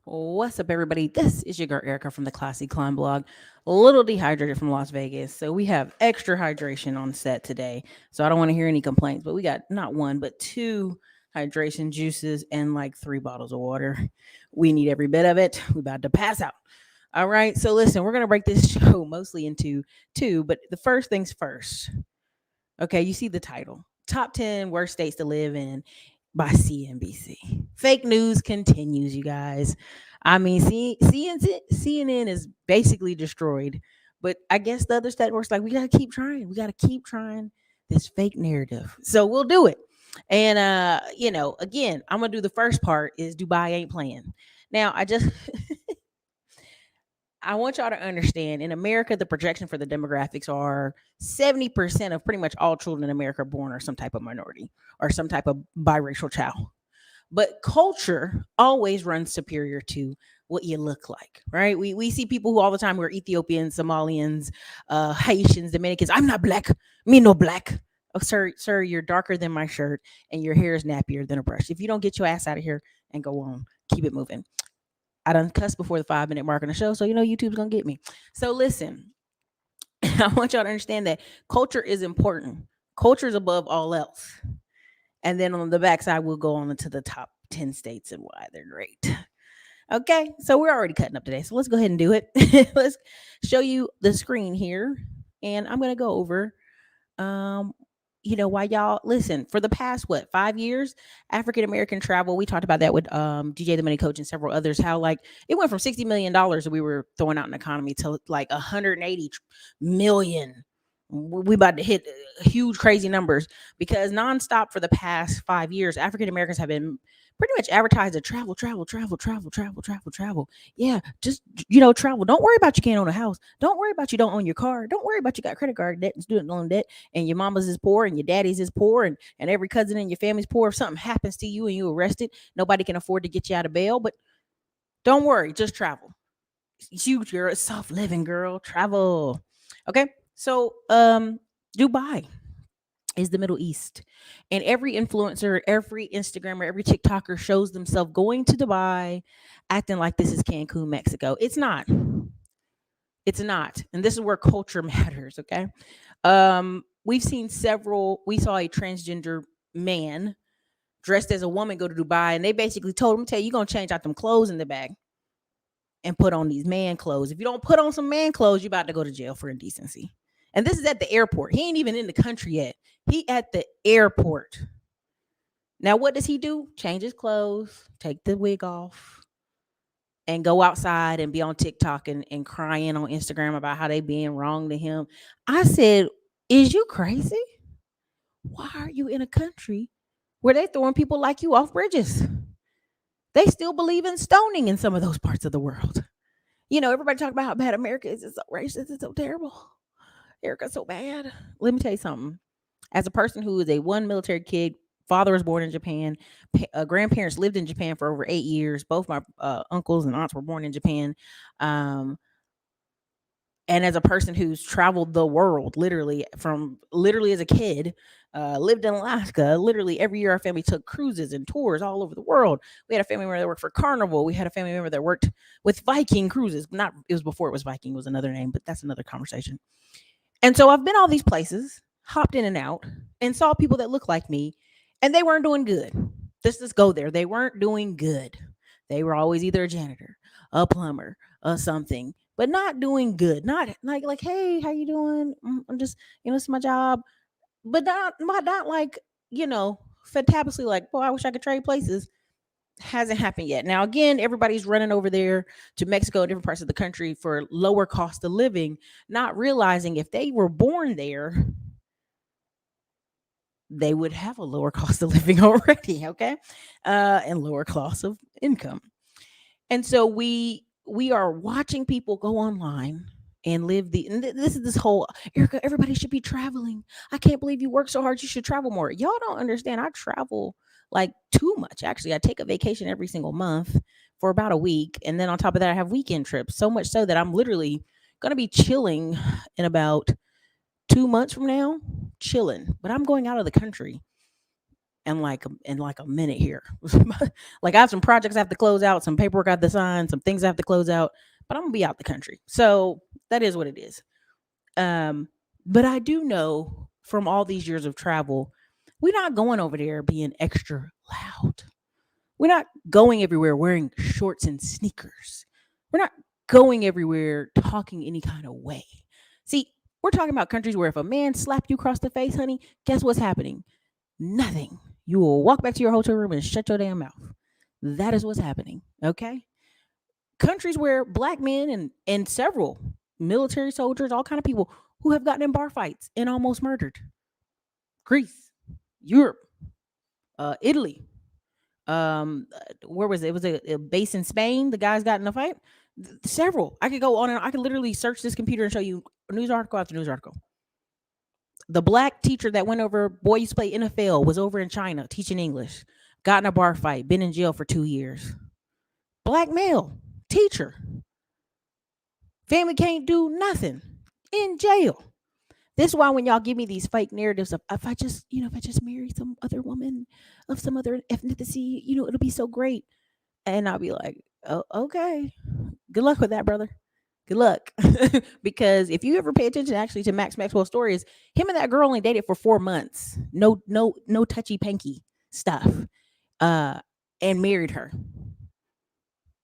What's up, everybody? This is your girl Erica from the Classy Climb blog. A little dehydrated from Las Vegas, so we have extra hydration on set today. So I don't want to hear any complaints, but we got not one, but two hydration juices and like 3 bottles of water. We need every bit of it. We about to pass out. All right, so listen, we're gonna break this show mostly into two, but the first things first. Okay, you see the title: Top 10 Worst States to Live in by CNBC. Fake news continues, you guys. I mean, CNN is basically destroyed, but I guess the other state works like we gotta keep trying. We gotta keep trying this fake narrative. So we'll do it. And again, I'm gonna do the first part is Dubai ain't playing. Now I want y'all to understand in America, the projection for the demographics are 70% of pretty much all children in America are born are some type of minority or some type of biracial child. But culture always runs superior to what you look like, right? We see people who all the time who are Ethiopians, Somalians, Haitians, Dominicans. I'm not black. Me no black. Oh, sir, you're darker than my shirt and your hair is nappier than a brush. If you don't get your ass out of here and go on, keep it moving. I done cussed before the 5 minute mark on the show, so you know YouTube's gonna get me. So listen, I want y'all to understand that culture is important. Culture is above all else. And then on the backside, we'll go on into the top 10 states and why they're great. Okay, so we're already cutting up today. So let's go ahead and do it. Let's show you the screen here. And I'm gonna go over um why y'all listen for the past 5 years African American travel, we talked about that with DJ the Money Coach and several others, how like it went from $60 million that we were throwing out in the economy to like 180 million. We about to hit huge crazy numbers because nonstop for the past 5 years African Americans have been pretty much advertised to travel, travel, travel, travel, travel, travel, travel. Yeah, just travel. Don't worry about you can't own a house. Don't worry about you don't own your car. Don't worry about you got credit card debt and student loan debt, and your mama's is poor and your daddy's is poor, and every cousin in your family's poor. If something happens to you and you arrested, nobody can afford to get you out of bail. But don't worry, just travel. It's huge, girl. It's soft living, girl. Travel. Okay. So Dubai is the Middle East. And every influencer, every Instagrammer, every TikToker shows themselves going to Dubai, acting like this is Cancun, Mexico. It's not. It's not. And this is where culture matters, okay? We saw a transgender man dressed as a woman go to Dubai, and they basically told him, you're going to change out them clothes in the bag and put on these man clothes. If you don't put on some man clothes, you're about to go to jail for indecency. And this is at the airport. He ain't even in the country yet. He at the airport. Now, what does he do? Change his clothes, take the wig off, and go outside and be on TikTok and crying on Instagram about how they being wrong to him. I said, is you crazy? Why are you in a country where they throwing people like you off bridges? They still believe in stoning in some of those parts of the world. Everybody talk about how bad America is. It's so racist. It's so terrible. Erica's so bad. Let me tell you something. As a person who is a one military kid, father was born in Japan, grandparents lived in Japan for over 8 years. Both my uncles and aunts were born in Japan. Um, and as a person who's traveled the world, literally as a kid, lived in Alaska. Literally every year, our family took cruises and tours all over the world. We had a family member that worked for Carnival. We had a family member that worked with Viking Cruises. Not it was before it was Viking, it was another name, but that's another conversation. And so I've been all these places, hopped in and out, and saw people that look like me, and they weren't doing good. Let's just go there. They weren't doing good. They were always either a janitor, a plumber, or something, but not doing good. Not like, hey, how you doing? I'm just, it's my job, but not like, fantabulously like, boy, I wish I could trade places. Hasn't happened yet. Now, again, everybody's running over there to Mexico, different parts of the country for lower cost of living, not realizing if they were born there, they would have a lower cost of living already, okay, and lower cost of income. And so we are watching people go online and live this is this whole Erica, everybody should be traveling. I can't believe you work so hard. You should travel more. Y'all don't understand. I travel like too much. Actually, I take a vacation every single month for about a week. And then on top of that, I have weekend trips. So much so that I'm literally going to be chilling in about 2 months from now, chilling. But I'm going out of the country in like a minute here. Like I have some projects I have to close out, some paperwork I have to sign, some things I have to close out, but I'm gonna be out the country. So that is what it is. Um, but I do know from all these years of travel, we're not going over there being extra loud. We're not going everywhere wearing shorts and sneakers. We're not going everywhere talking any kind of way. See, we're talking about countries where if a man slapped you across the face, honey, guess what's happening? Nothing. You will walk back to your hotel room and shut your damn mouth. That is what's happening. Okay? Countries where black men and several military soldiers, all kind of people who have gotten in bar fights and almost murdered. Greece, Europe, Italy, where was it? It was a base in Spain. The guys got in a fight. Several. I could go on and I could literally search this computer and show you news article after news article. The black teacher that went over, boy used to play NFL, was over in China teaching English, got in a bar fight, been in jail for 2 years. Black male teacher, family can't do nothing, in jail. This is why when y'all give me these fake narratives of if I just marry some other woman of some other ethnicity, it'll be so great. And I'll be like, oh, okay. Good luck with that, brother. Good luck. Because if you ever pay attention actually to Max Maxwell's stories, him and that girl only dated for 4 months. No touchy panky stuff. And married her.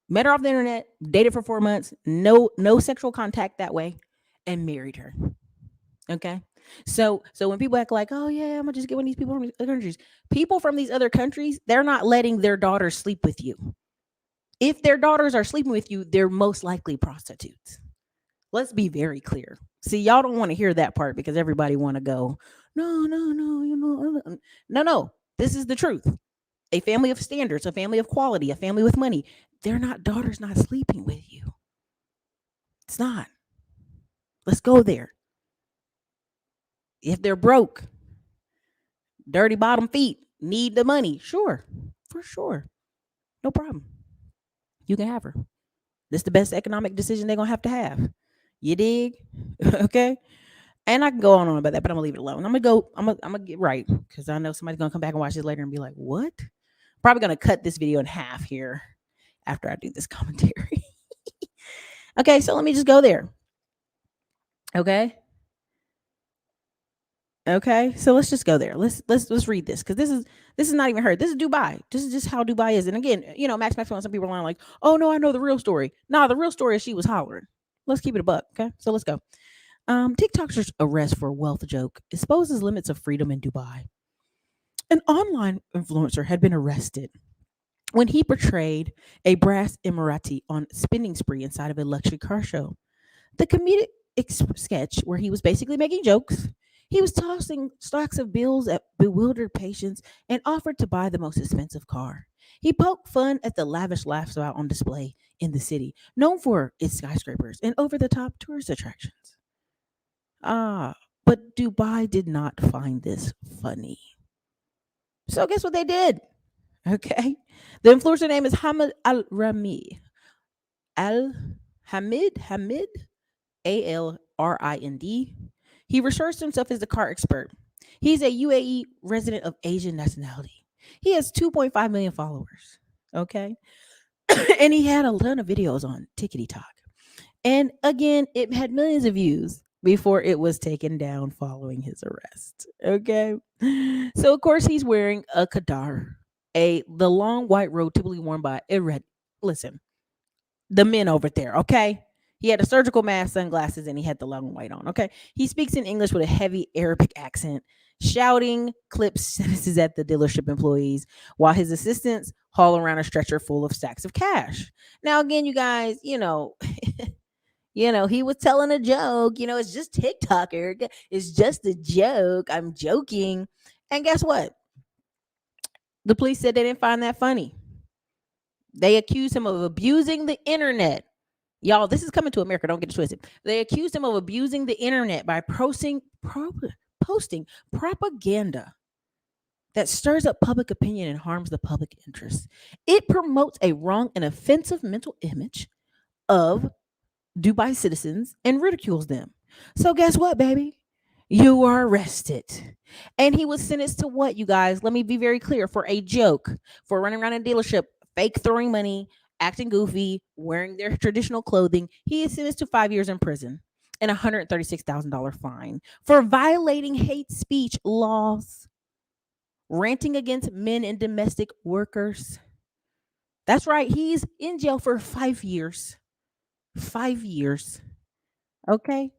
Met her off the internet, dated for 4 months, no sexual contact that way, and married her. Okay. So when people act like, oh yeah, I'm gonna just get one of these people from these other countries. People from these other countries, they're not letting their daughters sleep with you. If their daughters are sleeping with you, they're most likely prostitutes. Let's be very clear. See, y'all don't want to hear that part because everybody want to go, no, no, no, no. This is the truth. A family of standards, a family of quality, a family with money. They're not daughters not sleeping with you. It's not. Let's go there. If they're broke, dirty bottom feet, need the money, sure, for sure. No problem. You can have her. This is the best economic decision they're going to have. You dig? Okay. And I can go on about that, but I'm gonna leave it alone. I'm gonna get right because I know somebody's gonna come back and watch this later and be like, "What?" Probably gonna cut this video in half here after I do this commentary. Okay, so let me just go there. Okay. Okay, so let's just go there. Let's read this because this is not even her. This is Dubai. This is just how Dubai is. And again, Max Maxwell. Some people are like, "Oh no, I know the real story." Nah, the real story is she was hollering. Let's keep it a buck. Okay, so let's go. TikTokers arrest for wealth joke exposes limits of freedom in Dubai. An online influencer had been arrested when he portrayed a brass Emirati on spending spree inside of a luxury car show. The comedic sketch where he was basically making jokes. He was tossing stacks of bills at bewildered patients and offered to buy the most expensive car. He poked fun at the lavish lifestyle on display in the city, known for its skyscrapers and over the top tourist attractions. But Dubai did not find this funny. So guess what they did? Okay. The influencer name is Hamid Al Rami. Al Hamid Alrind. He refers to himself as the car expert. He's a UAE resident of Asian nationality. He has 2.5 million followers. Okay. And he had a ton of videos on TikTok. And again, it had millions of views before it was taken down following his arrest. Okay. So of course he's wearing a kadar, the long white robe typically worn by listen, the men over there, okay? He had a surgical mask, sunglasses, and he had the long white on, okay? He speaks in English with a heavy Arabic accent, shouting clips sentences at the dealership employees while his assistants haul around a stretcher full of stacks of cash. Now, again, you guys, he was telling a joke. It's just TikTok, Erica. It's just a joke. I'm joking. And guess what? The police said they didn't find that funny. They accused him of abusing the internet. Y'all, this is coming to America. Don't get it twisted. They accused him of abusing the internet by posting propaganda that stirs up public opinion and harms the public interest. It promotes a wrong and offensive mental image of Dubai citizens and ridicules them. So guess what, baby? You were arrested. And he was sentenced to what, you guys? Let me be very clear. For a joke, for running around a dealership, fake throwing money, acting goofy, wearing their traditional clothing, he is sentenced to 5 years in prison and a $136,000 fine for violating hate speech laws, ranting against men and domestic workers. That's right. He's in jail for 5 years. 5 years. Okay.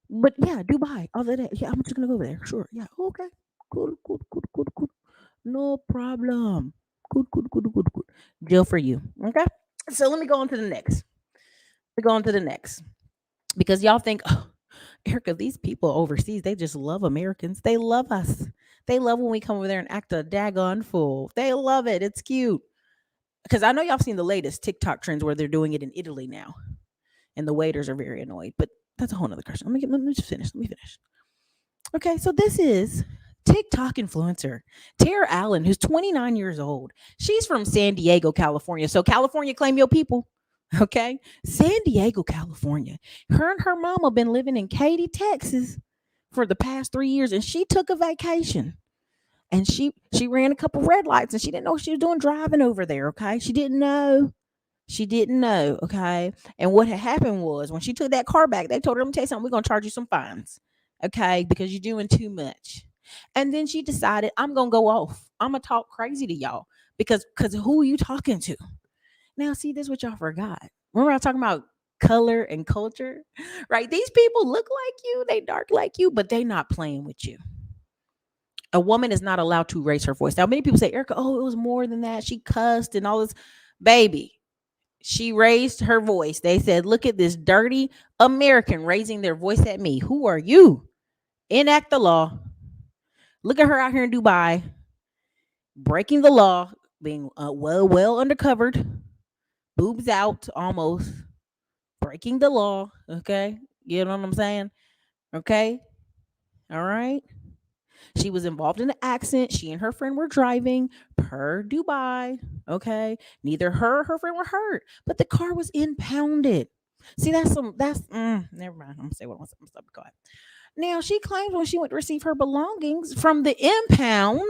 But yeah, Dubai, all of that. Yeah, I'm just gonna go over there. Sure. Yeah. Okay. Cool. Cool. Cool. Cool. Cool. No problem. Good. Good. Good. Good. Good. Jail for you. Okay. So let me go on to the next. We go on to the next because y'all think, oh, Erica, these people overseas, they just love Americans. They love us. They love when we come over there and act a daggone fool. They love it. It's cute. Because I know y'all seen the latest TikTok trends where they're doing it in Italy now, and the waiters are very annoyed. But that's a whole nother question. Let me just finish. Let me finish. Okay, so this is TikTok influencer Tara Allen, who's 29 years old. She's from San Diego, California. So California, claim your people. Okay, San Diego, California. Her and her mama been living in Katy, Texas, for the past 3 years, and she took a vacation. And she ran a couple red lights, and she didn't know what she was doing driving over there. Okay, she didn't know. She didn't know, okay? And what had happened was when she took that car back, they told her, "Let me tell you something, we're gonna charge you some fines, okay? Because you're doing too much." And then she decided, I'm gonna go off. I'm gonna talk crazy to y'all because who are you talking to? Now, see, this is what y'all forgot. Remember I was talking about color and culture, right? These people look like you, they dark like you, but they not playing with you. A woman is not allowed to raise her voice. Now, many people say, Erica, oh, it was more than that. She cussed and all this. Baby, she raised her voice. They said, look at this dirty American raising their voice at me. Who are you? Enact the law. Look at her out here in Dubai, breaking the law, being well undercovered, boobs out almost, breaking the law. Okay. You know what I'm saying? Okay. All right. She was involved in an accident. She and her friend were driving per Dubai. Okay. Neither her or her friend were hurt, but the car was impounded. See, never mind. I'm gonna say what I want to stop quiet. Now she claims when she went to receive her belongings from the impound,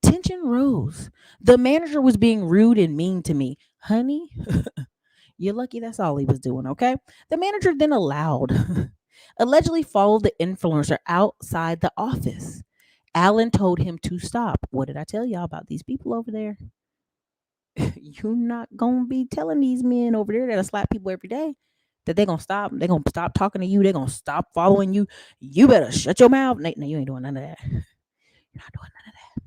tension rose. The manager was being rude and mean to me. Honey, you're lucky that's all he was doing, okay? The manager then allegedly followed the influencer outside the office. Alan told him to stop. What did I tell y'all about these people over there? You're not gonna be telling these men over there that slap people every day that they're gonna stop. They're gonna stop talking to you. They're gonna stop following you. You better shut your mouth. No, you ain't doing none of that. You're not doing none of that.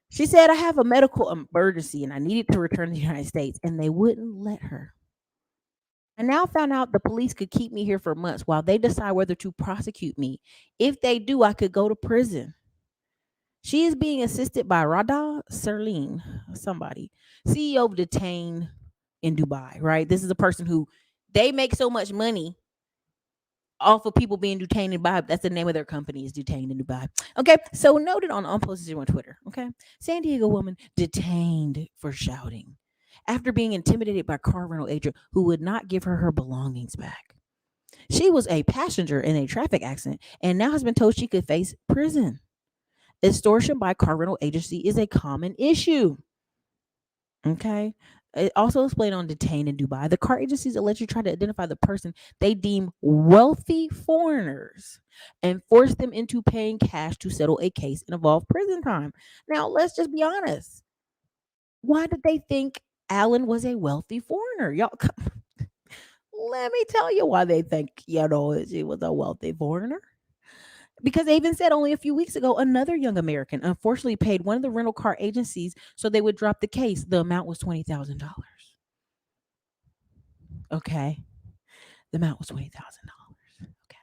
She said, I have a medical emergency and I needed to return to the United States, and they wouldn't let her. I now found out the police could keep me here for months while they decide whether to prosecute me. If they do, I could go to prison. She is being assisted by Rada Serline, somebody, CEO of Detain in Dubai, right? This is a person who they make so much money off of people being detained in Dubai. That's the name of their company, is Detained in Dubai. Okay, so noted on posted on Twitter. Okay, San Diego woman detained for shouting after being intimidated by car rental agent who would not give her belongings back. She was a passenger in a traffic accident and now has been told she could face prison. Extortion by car rental agency is a common issue. Okay. It also explained on Detained in Dubai. The car agencies allegedly try to identify the person they deem wealthy foreigners and force them into paying cash to settle a case and involve prison time. Now, let's just be honest. Why did they think Alan was a wealthy foreigner? Y'all, let me tell you why they think, she was a wealthy foreigner. Because they even said only a few weeks ago, another young American unfortunately paid one of the rental car agencies so they would drop the case. The amount was $20,000. Okay. The amount was $20,000. Okay.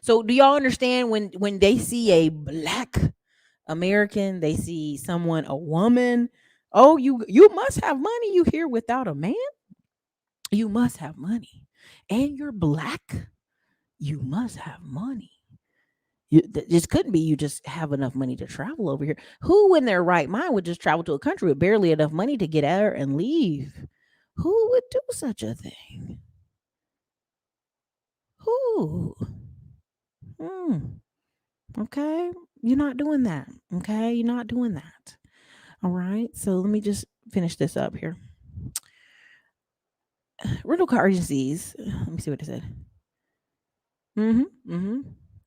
So do y'all understand when they see a black American, they see someone, a woman, oh, you must have money. You here without a man? You must have money. And you're black? You must have money. This couldn't be you just have enough money to travel over here. Who in their right mind would just travel to a country with barely enough money to get out and leave? Who would do such a thing? Who? Okay. You're not doing that. Okay. You're not doing that. All right. So let me just finish this up here. Rental car agencies. Let me see what it said.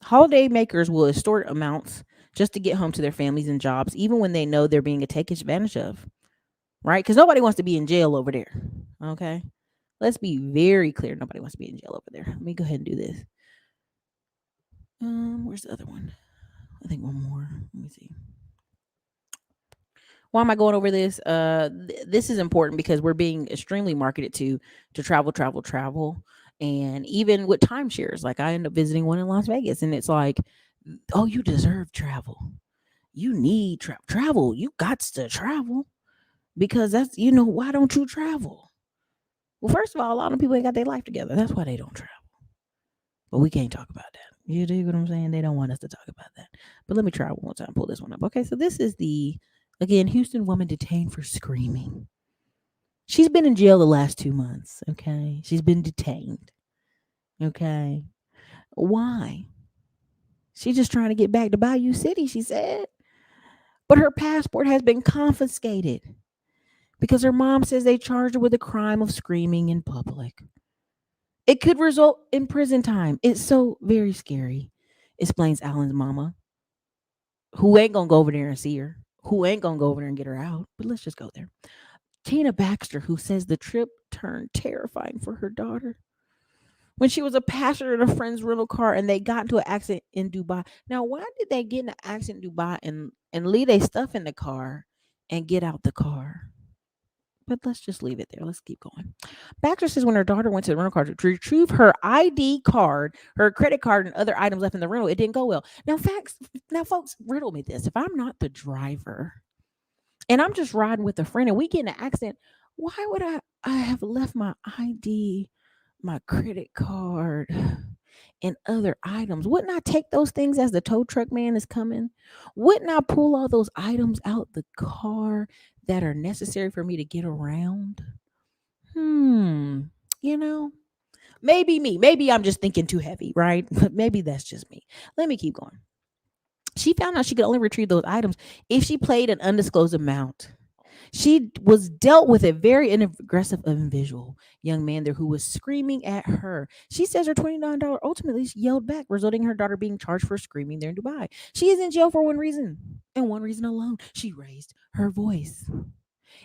Holiday makers will extort amounts just to get home to their families and jobs, even when they know they're being taken advantage of. Right? Because nobody wants to be in jail over there. Okay. Let's be very clear. Nobody wants to be in jail over there. Let me go ahead and do this. Where's the other one? I think one more. Let me see. Why am I going over this? This is important because we're being extremely marketed to travel, and even with timeshares. Like I end up visiting one in Las Vegas, and it's like, oh, you deserve travel. You need travel. You got to travel because that's why don't you travel? Well, first of all, a lot of people ain't got their life together. That's why they don't travel. But we can't talk about that. You dig what I'm saying? They don't want us to talk about that. But let me try one more time. Pull this one up. Okay, so this is again, Houston woman detained for screaming. She's been in jail the last 2 months. Okay, she's been detained. Okay, why? She's just trying to get back to Bayou City, she said. But her passport has been confiscated because her mom says they charged her with the crime of screaming in public. It could result in prison time. It's so very scary, explains Alan's mama, who ain't gonna go over there and see her, who ain't gonna go over there and get her out. But let's just go there. Tina Baxter, who says the trip turned terrifying for her daughter when she was a passenger in a friend's rental car and they got into an accident in Dubai. Now, why did they get in an accident in Dubai and leave their stuff in the car and get out the car? But let's just leave it there. Let's keep going. Baxter says when her daughter went to the rental car to retrieve her ID card, her credit card, and other items left in the rental, it didn't go well. Now, folks, riddle me this. If I'm not the driver and I'm just riding with a friend and we get in an accident, why would I have left my ID, my credit card, and other items? Wouldn't I take those things as the tow truck man is coming? Wouldn't I pull all those items out the car that are necessary for me to get around? You know, maybe me. Maybe I'm just thinking too heavy, right? But maybe that's just me. Let me keep going. She found out she could only retrieve those items if she paid an undisclosed amount. She was dealt with a very aggressive individual young man there who was screaming at her. She says her $29 ultimately yelled back, resulting in her daughter being charged for screaming there in Dubai. She is in jail for one reason, and one reason alone. She raised her voice.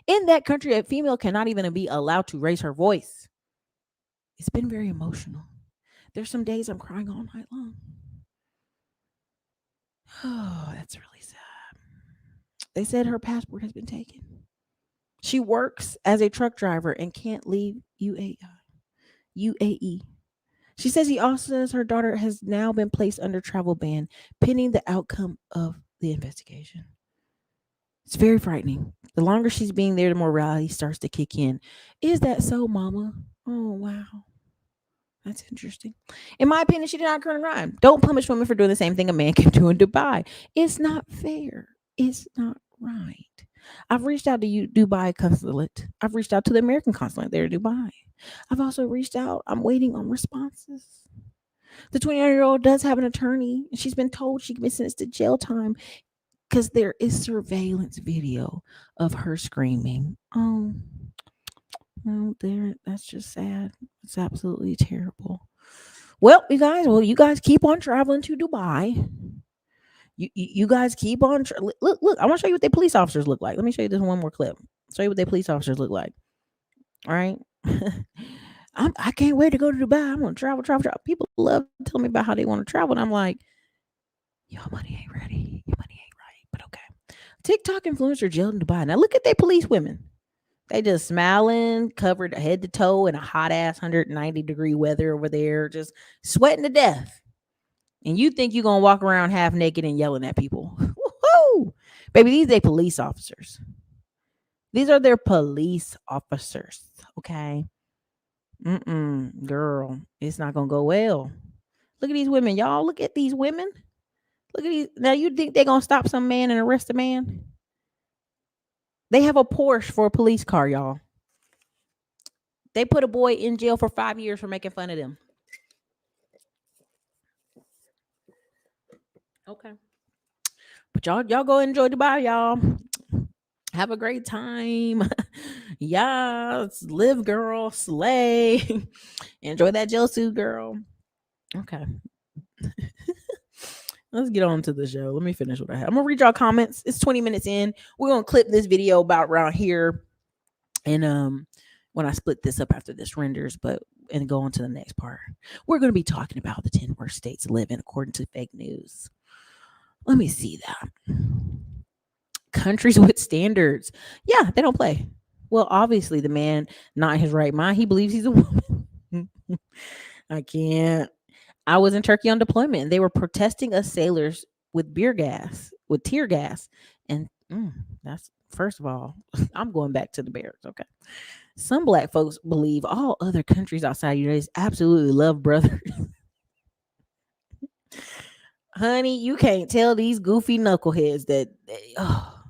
In that country, a female cannot even be allowed to raise her voice. It's been very emotional. There's some days I'm crying all night long. Oh, that's really sad. They said her passport has been taken. She works as a truck driver and can't leave UAE. She says he also says her daughter has now been placed under travel ban pending the outcome of the investigation. It's very frightening. The longer she's being there, the more reality starts to kick in. Is that so, Mama? Oh, wow. That's interesting. In my opinion, she did not commit a crime. Don't punish women for doing the same thing a man can do in Dubai. It's not fair. It's not right. I've reached out to Dubai consulate. I've reached out to the American consulate there in Dubai. I've also reached out. I'm waiting on responses. The 29-year-old does have an attorney, and she's been told she can be sentenced to jail time because there is surveillance video of her screaming. Oh, well, there. That's just sad. It's absolutely terrible. Well, you guys keep on traveling to Dubai. You guys keep on. Look. I want to show you what their police officers look like. Let me show you this one more clip. Show you what their police officers look like. All right. I can't wait to go to Dubai. I want to travel. People love telling me about how they want to travel, and I'm like, your money ain't ready. Your money ain't right. But okay. TikTok influencer jailed in Dubai. Now look at their police women. They just smiling, covered head to toe in a hot ass 190-degree weather over there, just sweating to death. And you think you're gonna walk around half naked and yelling at people? Woohoo! Baby, these are police officers. These are their police officers. Okay. Girl, it's not gonna go well. Look at these women, y'all. Look at these women. Look at these. Now you think they're gonna stop some man and arrest a man? They have a Porsche for a police car, y'all. They put a boy in jail for 5 years for making fun of them. Okay. But y'all go enjoy Dubai, y'all. Have a great time. Yes, live, girl, slay. Enjoy that gel suit, girl. Okay. Let's get on to the show. Let me finish what I have. I'm gonna read y'all comments. It's 20 minutes in. We're gonna clip this video about around here, and when I split this up after this renders, but and go on to the next part. We're gonna be talking about the 10 worst states to live in according to fake news. Let me see that. Countries with standards. Yeah, they don't play. Well, obviously the man not in his right mind. He believes he's a woman. I can't. I was in Turkey on deployment and they were protesting us sailors with with tear gas. And that's first of all, I'm going back to the barracks. Okay. Some black folks believe all other countries outside the United States absolutely love brothers. Honey, you can't tell these goofy knuckleheads that oh,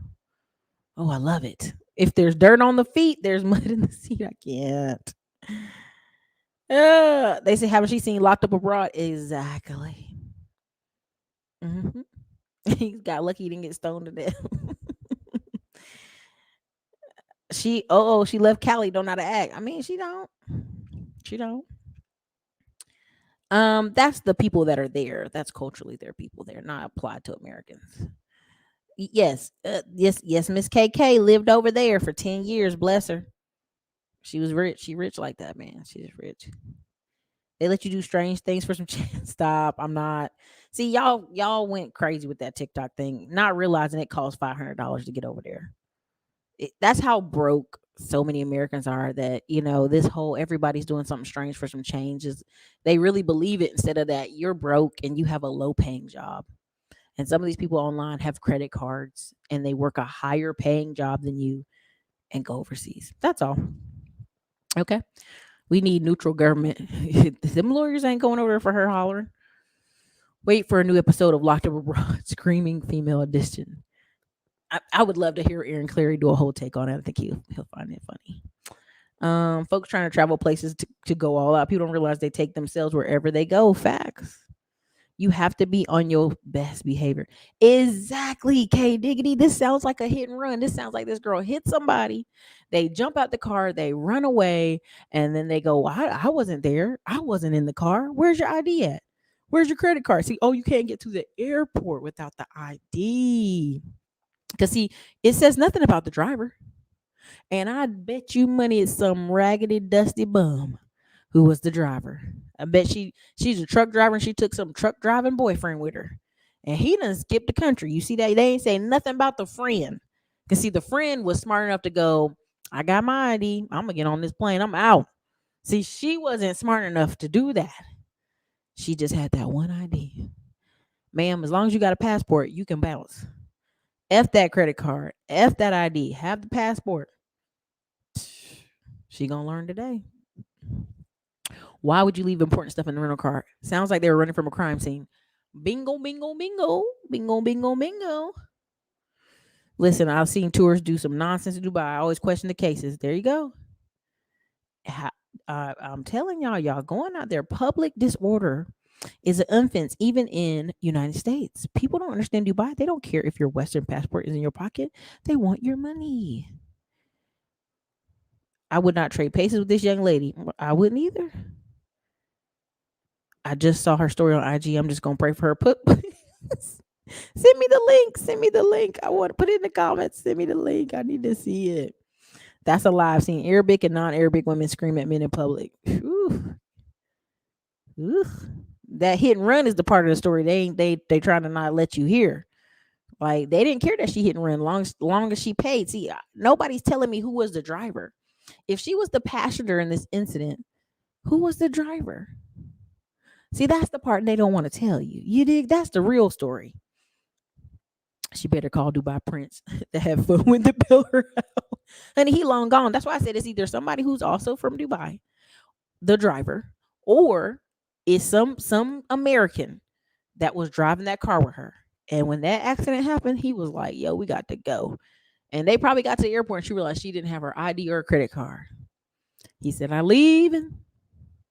I love it. If there's dirt on the feet, there's mud in the seat. I can't. They say, haven't she seen Locked Up Abroad? Exactly. Hmm. He got lucky he didn't get stoned to death. She left Cali, don't know how to act. I mean, she don't. She don't. That's the people that are there. That's culturally their people there, not applied to Americans. Yes. Miss KK lived over there for 10 years. Bless her. She was rich. She rich like that, man. She's rich. They let you do strange things for some chance. Stop. I'm not. See, y'all went crazy with that TikTok thing, not realizing it costs $500 to get over there. That's how broke so many Americans are. That this whole everybody's doing something strange for some change is they really believe it. Instead of that, you're broke and you have a low paying job. And some of these people online have credit cards and they work a higher paying job than you and go overseas. That's all. Okay. We need neutral government. Them lawyers ain't going over there for her hollering. Wait for a new episode of Locked Up Abroad, screaming female edition. I would love to hear Aaron Clary do a whole take on it. I think he'll find it funny. Folks trying to travel places to go all out. People don't realize they take themselves wherever they go. Facts. You have to be on your best behavior. Exactly, K Diggity. This sounds like a hit and run. This sounds like this girl hit somebody. They jump out the car, they run away, and then they go, well, I wasn't there. I wasn't in the car. Where's your ID at? Where's your credit card? See, you can't get to the airport without the ID. Because, see, it says nothing about the driver. And I bet you money it's some raggedy, dusty bum who was the driver. I bet she's a truck driver and she took some truck driving boyfriend with her. And he done skipped the country. You see that? They ain't say nothing about the friend. Because, see, the friend was smart enough to go, I got my ID. I'm going to get on this plane. I'm out. See, she wasn't smart enough to do that. She just had that one ID. Ma'am, as long as you got a passport, you can bounce. F that credit card. F that ID. Have the passport. She gonna learn today. Why would you leave important stuff in the rental car? Sounds like they were running from a crime scene. Bingo, bingo, bingo. Bingo, bingo, bingo. Listen, I've seen tourists do some nonsense in Dubai. I always question the cases. There you go. I'm telling y'all going out there, public disorder is an offense even in United States. People don't understand Dubai. They don't care if your Western passport is in your pocket. They want your money. I would not trade places with this young lady. I wouldn't either. I just saw her story on IG. I'm just gonna pray for her. Send me the link. Send me the link. I want to put it in the comments. Send me the link. I need to see it. That's a lie. I've seen Arabic and non-Arabic women scream at men in public. Ooh. That hit and run is the part of the story they trying to not let you hear. Like, they didn't care that she hit and run long as she paid. See, nobody's telling me who was the driver. If she was the passenger in this incident, who was the driver? See, that's the part they don't want to tell you. You dig? That's the real story. She better call Dubai Prince to have fun with the bail her out. Honey, he long gone. That's why I said it's either somebody who's also from Dubai, the driver, or it's some American that was driving that car with her. And when that accident happened, he was like, yo, we got to go. And they probably got to the airport and she realized she didn't have her ID or a credit card. He said, I leave in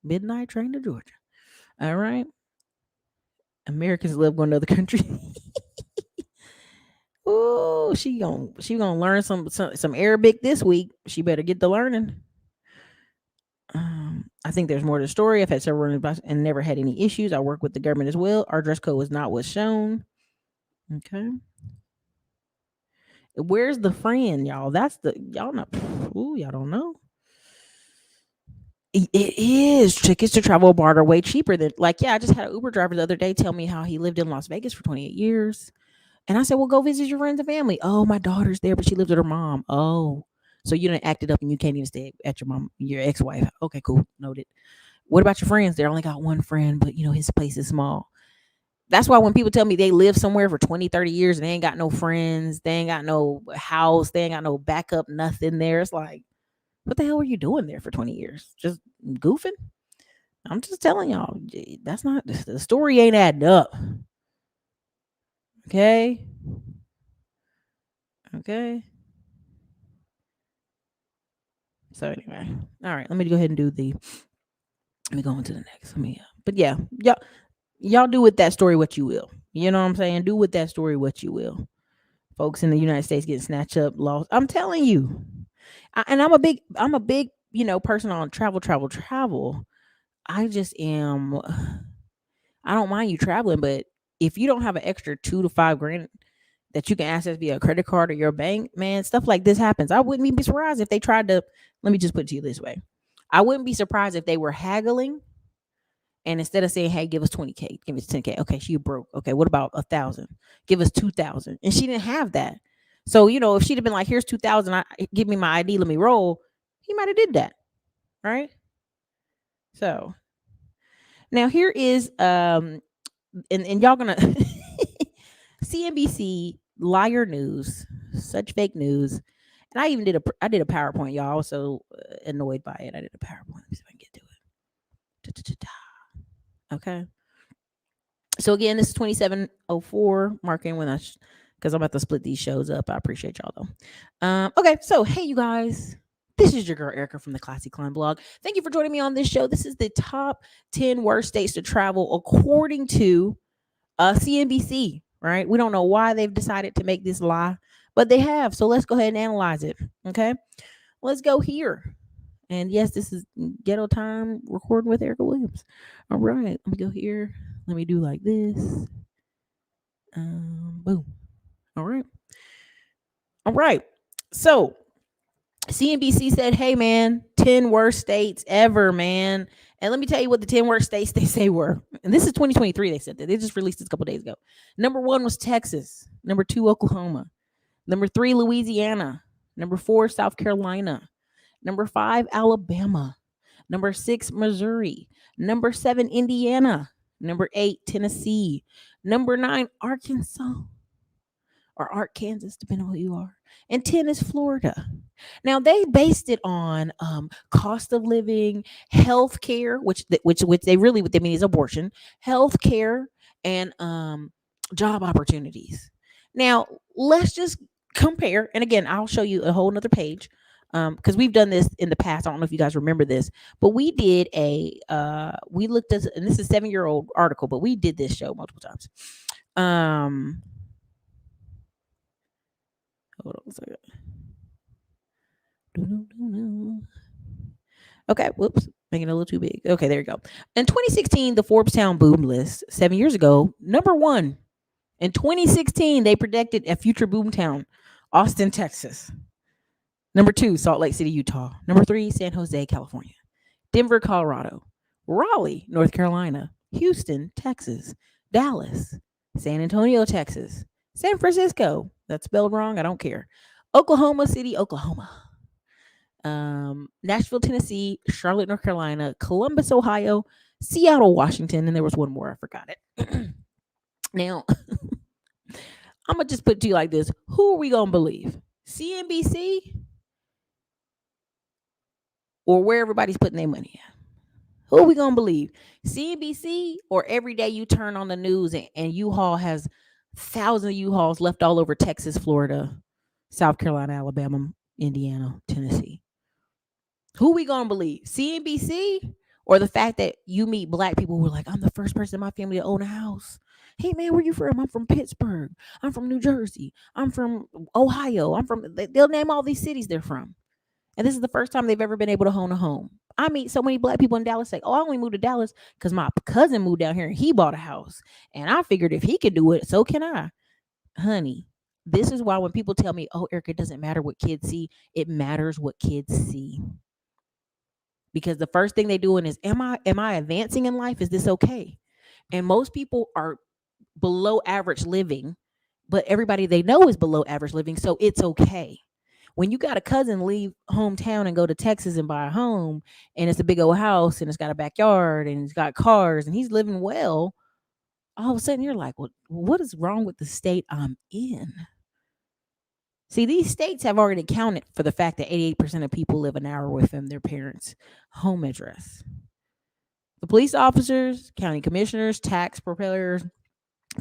midnight train to Georgia. All right. Americans love going to other countries. Oh, she gonna learn some Arabic this week. She better get to learning. I think there's more to the story. I've had several and never had any issues. I work with the government as well. Our dress code was not what's shown. Okay. Where's the friend, y'all? That's the y'all not. Ooh, y'all don't know. It is tickets to travel abroad are way cheaper than I just had an Uber driver the other day tell me how he lived in Las Vegas for 28 years. And I said, well, go visit your friends and family. Oh, my daughter's there, but she lives with her mom. Oh, so you done acted up and you can't even stay at your ex-wife. Okay, cool. Noted. What about your friends? They only got one friend, but his place is small. That's why when people tell me they live somewhere for 20, 30 years and they ain't got no friends, they ain't got no house, they ain't got no backup, nothing there. It's like, what the hell were you doing there for 20 years? Just goofing? I'm just telling y'all, that's not, the story ain't adding up. Okay. Okay. So anyway, all right, let me go ahead and let me go on to the next. But yeah, y'all do with that story what you will. You know what I'm saying? Do with that story what you will. Folks in the United States getting snatched up, lost. I'm telling you. And I'm a big person on travel. I just am. I don't mind you traveling, but if you don't have an extra $2 to $5 grand that you can access via a credit card or your bank, man, stuff like this happens. I wouldn't be surprised if they tried to. Let me just put it to you this way: I wouldn't be surprised if they were haggling, and instead of saying, "Hey, give us 20K, give us 10K," okay, she broke. Okay, what about 1,000? Give us 2,000, and she didn't have that. So if she'd have been like, "Here's 2,000, give me my ID, let me roll," he might have did that, right? So now here is and y'all gonna CNBC liar news, such fake news. And I did a PowerPoint, y'all. I was so annoyed by it. I did a PowerPoint. Let me see if I can get to it. Okay. So again, this is 2704 marking when because I'm about to split these shows up. I appreciate y'all though. Okay, so hey you guys. This is your girl Erica from the Classy Climb blog. Thank you for joining me on this show. This is the top 10 worst states to travel according to CNBC, right? We don't know why they've decided to make this lie, but they have. So let's go ahead and analyze it. Okay. Let's go here. And yes, this is ghetto time recording with Erica Williams. All right. Let me go here. Let me do like this. Boom. All right. All right. So CNBC said, hey, man, 10 worst states ever, man. And let me tell you what the 10 worst states they say were. And this is 2023. They said that. They just released this a couple days ago. Number 1 was Texas. Number 2, Oklahoma. Number 3, Louisiana. Number 4, South Carolina. Number 5, Alabama. Number 6, Missouri. Number 7, Indiana. Number 8, Tennessee. Number 9, Arkansas. Or Arkansas, depending on who you are. And 10 is Florida. Now they based it on cost of living, health care, which they really what they mean is abortion, health care, and job opportunities. Now let's just compare. And again, I'll show you a whole nother page because we've done this in the past. I don't know if you guys remember this, but we did we looked at, and this is a 7-year-old article, but we did this show multiple times. Hold on a second. Okay, whoops, making it a little too big. Okay, there you go. In 2016, the Forbes Town Boom List, 7 years ago, number 1. In 2016, they predicted a future boom town, Austin, Texas. Number 2, Salt Lake City, Utah. Number 3, San Jose, California. Denver, Colorado. Raleigh, North Carolina. Houston, Texas. Dallas. San Antonio, Texas. San Francisco. That's spelled wrong. I don't care. Oklahoma City, Oklahoma. Nashville, Tennessee. Charlotte, North Carolina. Columbus, Ohio. Seattle, Washington. And there was one more. I forgot it. Now, I'm going to just put it to you like this. Who are we going to believe? CNBC or where everybody's putting their money at? Who are we going to believe? CNBC or every day you turn on the news and U-Haul has thousands of U-Hauls left all over Texas, Florida, South Carolina, Alabama, Indiana, Tennessee. Who are we going to believe? CNBC Or the fact that you meet black people who are like, I'm the first person in my family to own a house. Hey man, where you from? I'm from Pittsburgh. I'm from New Jersey. I'm from Ohio. They'll name all these cities they're from. And this is the first time they've ever been able to own a home. I meet so many black people in Dallas say, oh, I only moved to Dallas because my cousin moved down here and he bought a house. And I figured if he could do it, so can I. Honey, this is why when people tell me, oh, Eric, it doesn't matter what kids see, it matters what kids see. Because the first thing they doing is, am I advancing in life? Is this okay? And most people are below average living, but everybody they know is below average living, so it's okay. When you got a cousin leave hometown and go to Texas and buy a home, and it's a big old house and it's got a backyard and it's got cars and he's living well, all of a sudden you're like, well, what is wrong with the state I'm in? See, these states have already accounted for the fact that 88% of people live an hour away from their parents' home address. The police officers, county commissioners, tax preparers,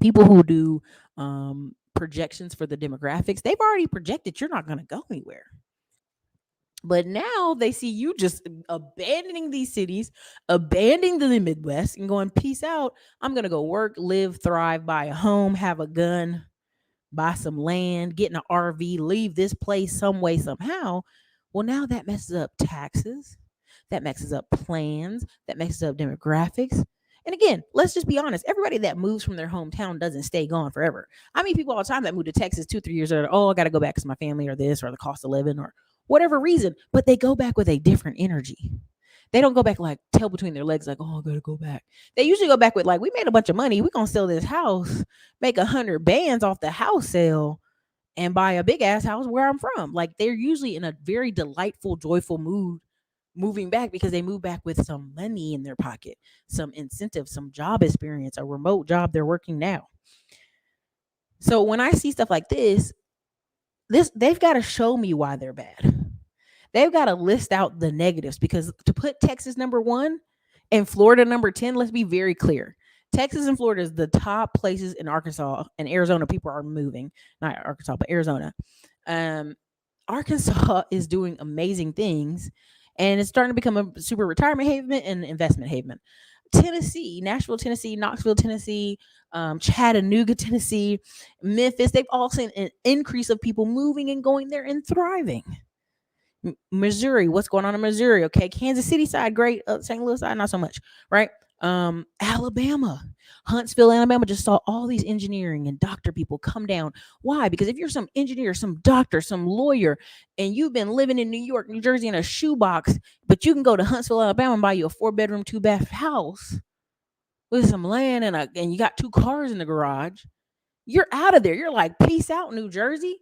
people who do projections for the demographics, they've already projected you're not going to go anywhere. But now they see you just abandoning these cities, abandoning the Midwest, and going, peace out. I'm going to go work, live, thrive, buy a home, have a gun, buy some land, get in an RV, leave this place some way, somehow. Well, now that messes up taxes. That messes up plans. That messes up demographics. And again, let's just be honest. Everybody that moves from their hometown doesn't stay gone forever. I mean, people all the time that move to Texas 2-3 years later, oh, I got to go back because my family or this or the cost of living or whatever reason. But they go back with a different energy. They don't go back like tail between their legs, like, oh, I gotta go back. They usually go back with like, we made a bunch of money. We're gonna sell this house, make 100 bands off the house sale, and buy a big ass house where I'm from. Like they're usually in a very delightful, joyful mood moving back because they move back with some money in their pocket, some incentive, some job experience, a remote job they're working now. So when I see stuff like this they've got to show me why they're bad. They've got to list out the negatives because to put Texas number 1 and Florida number 10, let's be very clear. Texas and Florida is the top places in Arkansas and Arizona. People are moving, not Arkansas, but Arizona. Arkansas is doing amazing things and it's starting to become a super retirement haven and investment haven. Tennessee, Nashville, Tennessee, Knoxville, Tennessee, Chattanooga, Tennessee, Memphis, they've all seen an increase of people moving and going there and thriving. Missouri, what's going on in Missouri? Okay, Kansas City side, great. St. Louis side, not so much, right? Alabama, Huntsville, Alabama just saw all these engineering and doctor people come down. Why? Because if you're some engineer, some doctor, some lawyer, and you've been living in New York, New Jersey in a shoebox, but you can go to Huntsville, Alabama and buy you a 4-bedroom, 2-bath house with some land and you got 2 cars in the garage, you're out of there. You're like, peace out, New Jersey.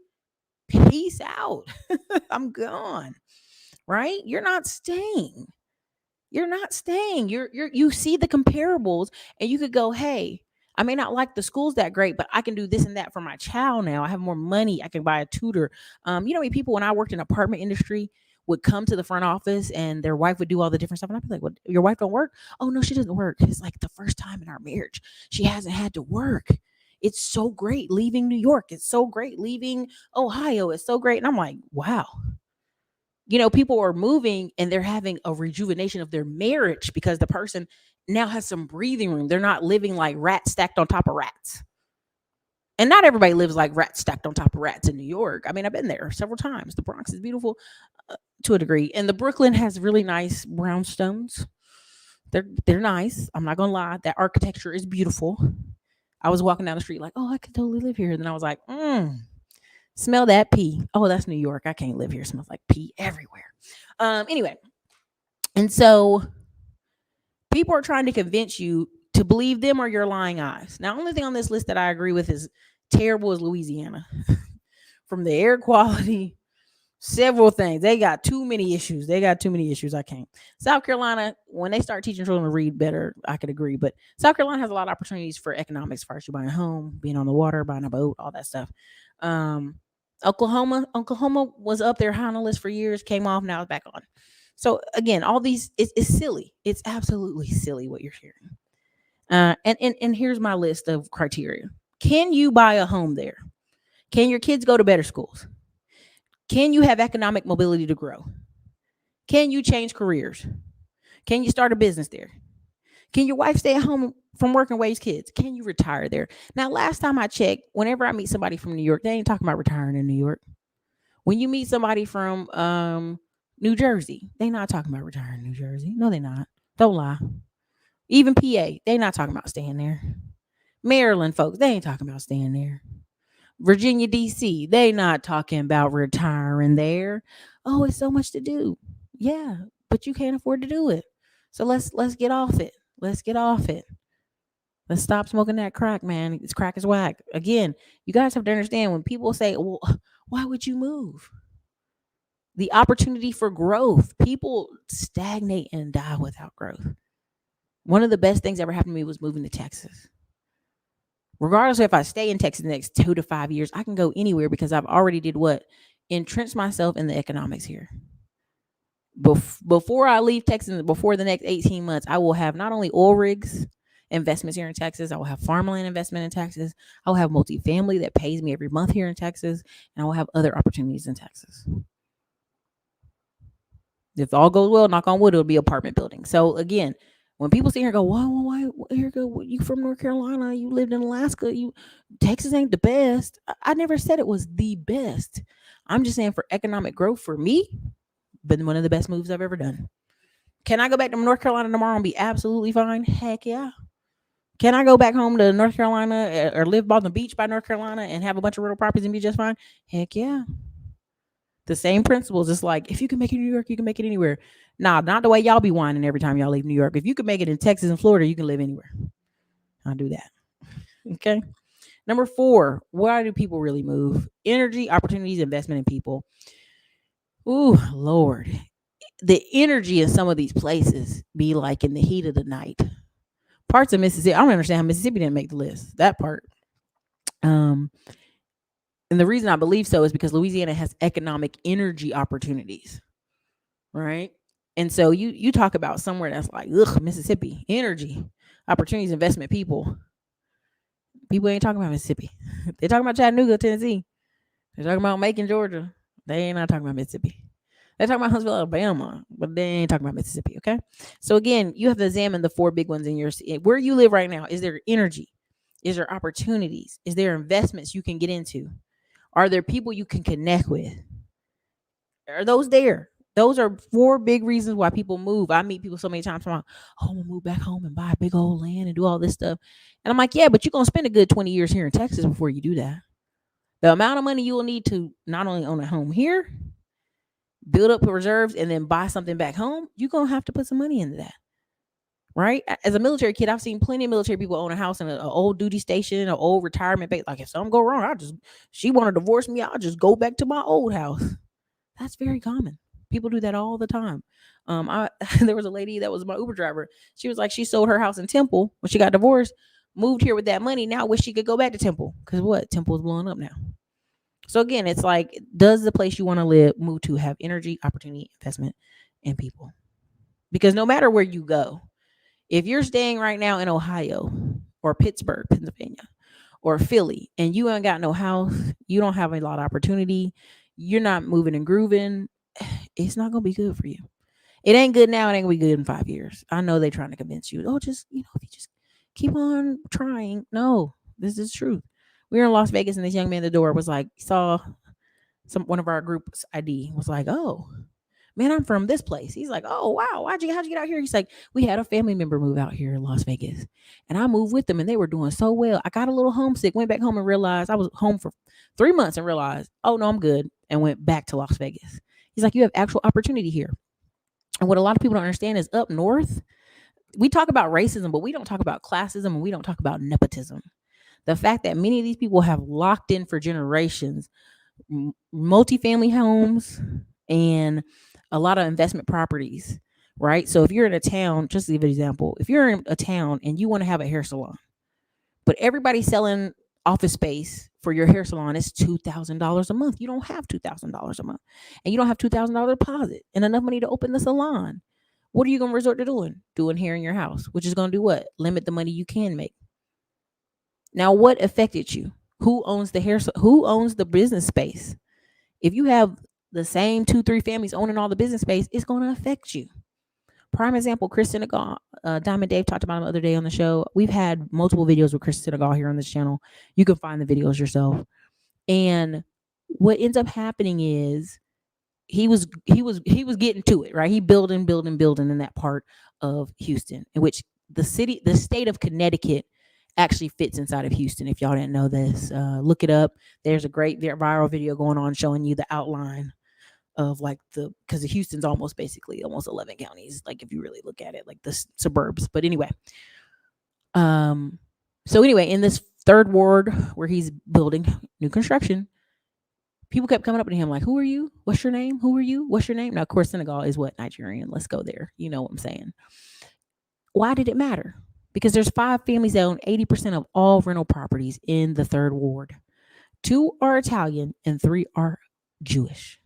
Peace out. I'm gone. Right? You're not staying. You see the comparables and you could go, hey, I may not like the schools that great, but I can do this and that for my child now. I have more money. I can buy a tutor. People, when I worked in apartment industry, would come to the front office and their wife would do all the different stuff. And I'd be like, well, your wife don't work? Oh, no, she doesn't work. It's like the first time in our marriage. She hasn't had to work. It's so great leaving New York. It's so great leaving Ohio. It's so great. And I'm like, wow. People are moving and they're having a rejuvenation of their marriage because the person now has some breathing room. They're not living like rats stacked on top of rats. And not everybody lives like rats stacked on top of rats in New York. I mean, I've been there several times. The Bronx is beautiful to a degree. And the Brooklyn has really nice brownstones. They're nice. I'm not going to lie. That architecture is beautiful. I was walking down the street like, oh, I could totally live here. And then I was like, smell that pee. Oh, that's New York. I can't live here. It smells like pee everywhere. Anyway. And so people are trying to convince you to believe them or your lying eyes. Now, only thing on this list that I agree with is terrible is Louisiana. From the air quality, several things. They got too many issues. I can't. South Carolina, when they start teaching children to read better, I could agree. But South Carolina has a lot of opportunities for economics, as far as you buying a home, being on the water, buying a boat, all that stuff. Oklahoma was up there high on the list for years, came off, now it's back on. So again, all these it's silly. It's absolutely silly what you're hearing. And here's my list of criteria. Can you buy a home there? Can your kids go to better schools? Can you have economic mobility to grow? Can you change careers? Can you start a business there? Can your wife stay at home from work and raise kids? Can you retire there? Now, last time I checked, whenever I meet somebody from New York, they ain't talking about retiring in New York. When you meet somebody from New Jersey, they not talking about retiring in New Jersey. No, they not. Don't lie. Even PA, they not talking about staying there. Maryland folks, they ain't talking about staying there. Virginia, DC, they not talking about retiring there. Oh, it's so much to do. Yeah, but you can't afford to do it. So let's get off it. Let's get off it. Let's stop smoking that crack, man. It's crack is whack. Again, you guys have to understand when people say, well, why would you move? The opportunity for growth. People stagnate and die without growth. One of the best things ever happened to me was moving to Texas. Regardless of if I stay in Texas the next 2 to 5 years, I can go anywhere because I've already did what? Entrenched myself in the economics here. Before I leave Texas, before the next 18 months, I will have not only oil rigs investments here in Texas, I will have farmland investment in Texas, I will have multifamily that pays me every month here in Texas, and I will have other opportunities in Texas. If all goes well, knock on wood, it'll be apartment building. So again, when people sit here and go, why here go, you from North Carolina, you lived in Alaska, Texas ain't the best. I never said it was the best. I'm just saying for economic growth for me, been one of the best moves I've ever done. Can I go back to North Carolina tomorrow and be absolutely fine? Heck yeah. Can I go back home to North Carolina or live by the beach by North Carolina and have a bunch of rental properties and be just fine? Heck yeah. The same principles. It's like, if you can make it in New York, you can make it anywhere. Nah, not the way y'all be whining every time y'all leave New York. If you can make it in Texas and Florida, you can live anywhere. I'll do that. Okay. Number 4, why do people really move? Energy, opportunities, investment in people. Ooh, Lord. The energy in some of these places be like in the heat of the night. Parts of Mississippi, I don't understand how Mississippi didn't make the list. That part. And the reason I believe so is because Louisiana has economic energy opportunities, right? And so you talk about somewhere that's like, ugh, Mississippi, energy, opportunities, investment, people. People ain't talking about Mississippi. They're talking about Chattanooga, Tennessee. They're talking about Macon, Georgia. They ain't not talking about Mississippi. They're talking about Huntsville, Alabama, but they ain't talking about Mississippi, okay? So again, you have to examine the 4 big ones in your city. Where you live right now, is there energy? Is there opportunities? Is there investments you can get into? Are there people you can connect with? Are those there? Those are 4 big reasons why people move. I meet people so many times. I'm like, oh, I'm going to move back home and buy a big old land and do all this stuff. And I'm like, yeah, but you're going to spend a good 20 years here in Texas before you do that. The amount of money you will need to not only own a home here, build up reserves, and then buy something back home, you're going to have to put some money into that. Right? As a military kid, I've seen plenty of military people own a house in an old duty station, an old retirement base. Like, if something go wrong, she want to divorce me, I'll just go back to my old house. That's very common. People do that all the time. There was a lady that was my Uber driver. She was like, she sold her house in Temple when she got divorced, moved here with that money. Now wish she could go back to Temple. Because what? Temple is blowing up now. So again, it's like, does the place you want to move to have energy, opportunity, investment, and people? Because no matter where you go, if you're staying right now in Ohio or Pittsburgh, Pennsylvania, or Philly, and you ain't got no house, you don't have a lot of opportunity, you're not moving and grooving, it's not going to be good for you. It ain't good now. It ain't going to be good in 5 years. I know they're trying to convince you. Oh, just, if you just keep on trying. No, this is truth. We were in Las Vegas, and this young man at the door was like, saw one of our group's ID, was like, oh, man, I'm from this place. He's like, oh, wow, how'd you get out here? He's like, we had a family member move out here in Las Vegas, and I moved with them, and they were doing so well. I got a little homesick, went back home and realized I was home for 3 months and realized, oh, no, I'm good, and went back to Las Vegas. He's like, you have actual opportunity here. And what a lot of people don't understand is up north, we talk about racism, but we don't talk about classism, and we don't talk about nepotism. The fact that many of these people have locked in for generations, multifamily homes and a lot of investment properties, right? So if you're in a town, just to give an example, if you're in a town and you want to have a hair salon, but everybody's selling office space for your hair salon, it's $2,000 a month. You don't have $2,000 a month, and you don't have $2,000 deposit and enough money to open the salon. What are you going to resort to doing? Doing hair in your house, which is going to do what? Limit the money you can make. Now, what affected you? Who owns the hair? Who owns the business space? If you have the same 2-3 families owning all the business space, it's going to affect you. Prime example, Chris Senegal, Diamond Dave talked about him the other day on the show. We've had multiple videos with Chris Senegal here on this channel. You can find the videos yourself. And what ends up happening is he was getting to it, right? He building in that part of Houston, in which the state of Connecticut actually fits inside of Houston. If y'all didn't know this, look it up. There's a great viral video going on showing you the outline of like because Houston's almost 11 counties, like if you really look at it, like the suburbs. But anyway, so anyway, in this third ward where he's building new construction, people kept coming up to him like, who are you? What's your name? Who are you? What's your name? Now, of course, Senegal is what? Nigerian. Let's go there. You know what I'm saying? Why did it matter? Because there's 5 families that own 80% of all rental properties in the third ward. 2 are Italian and 3 are Jewish.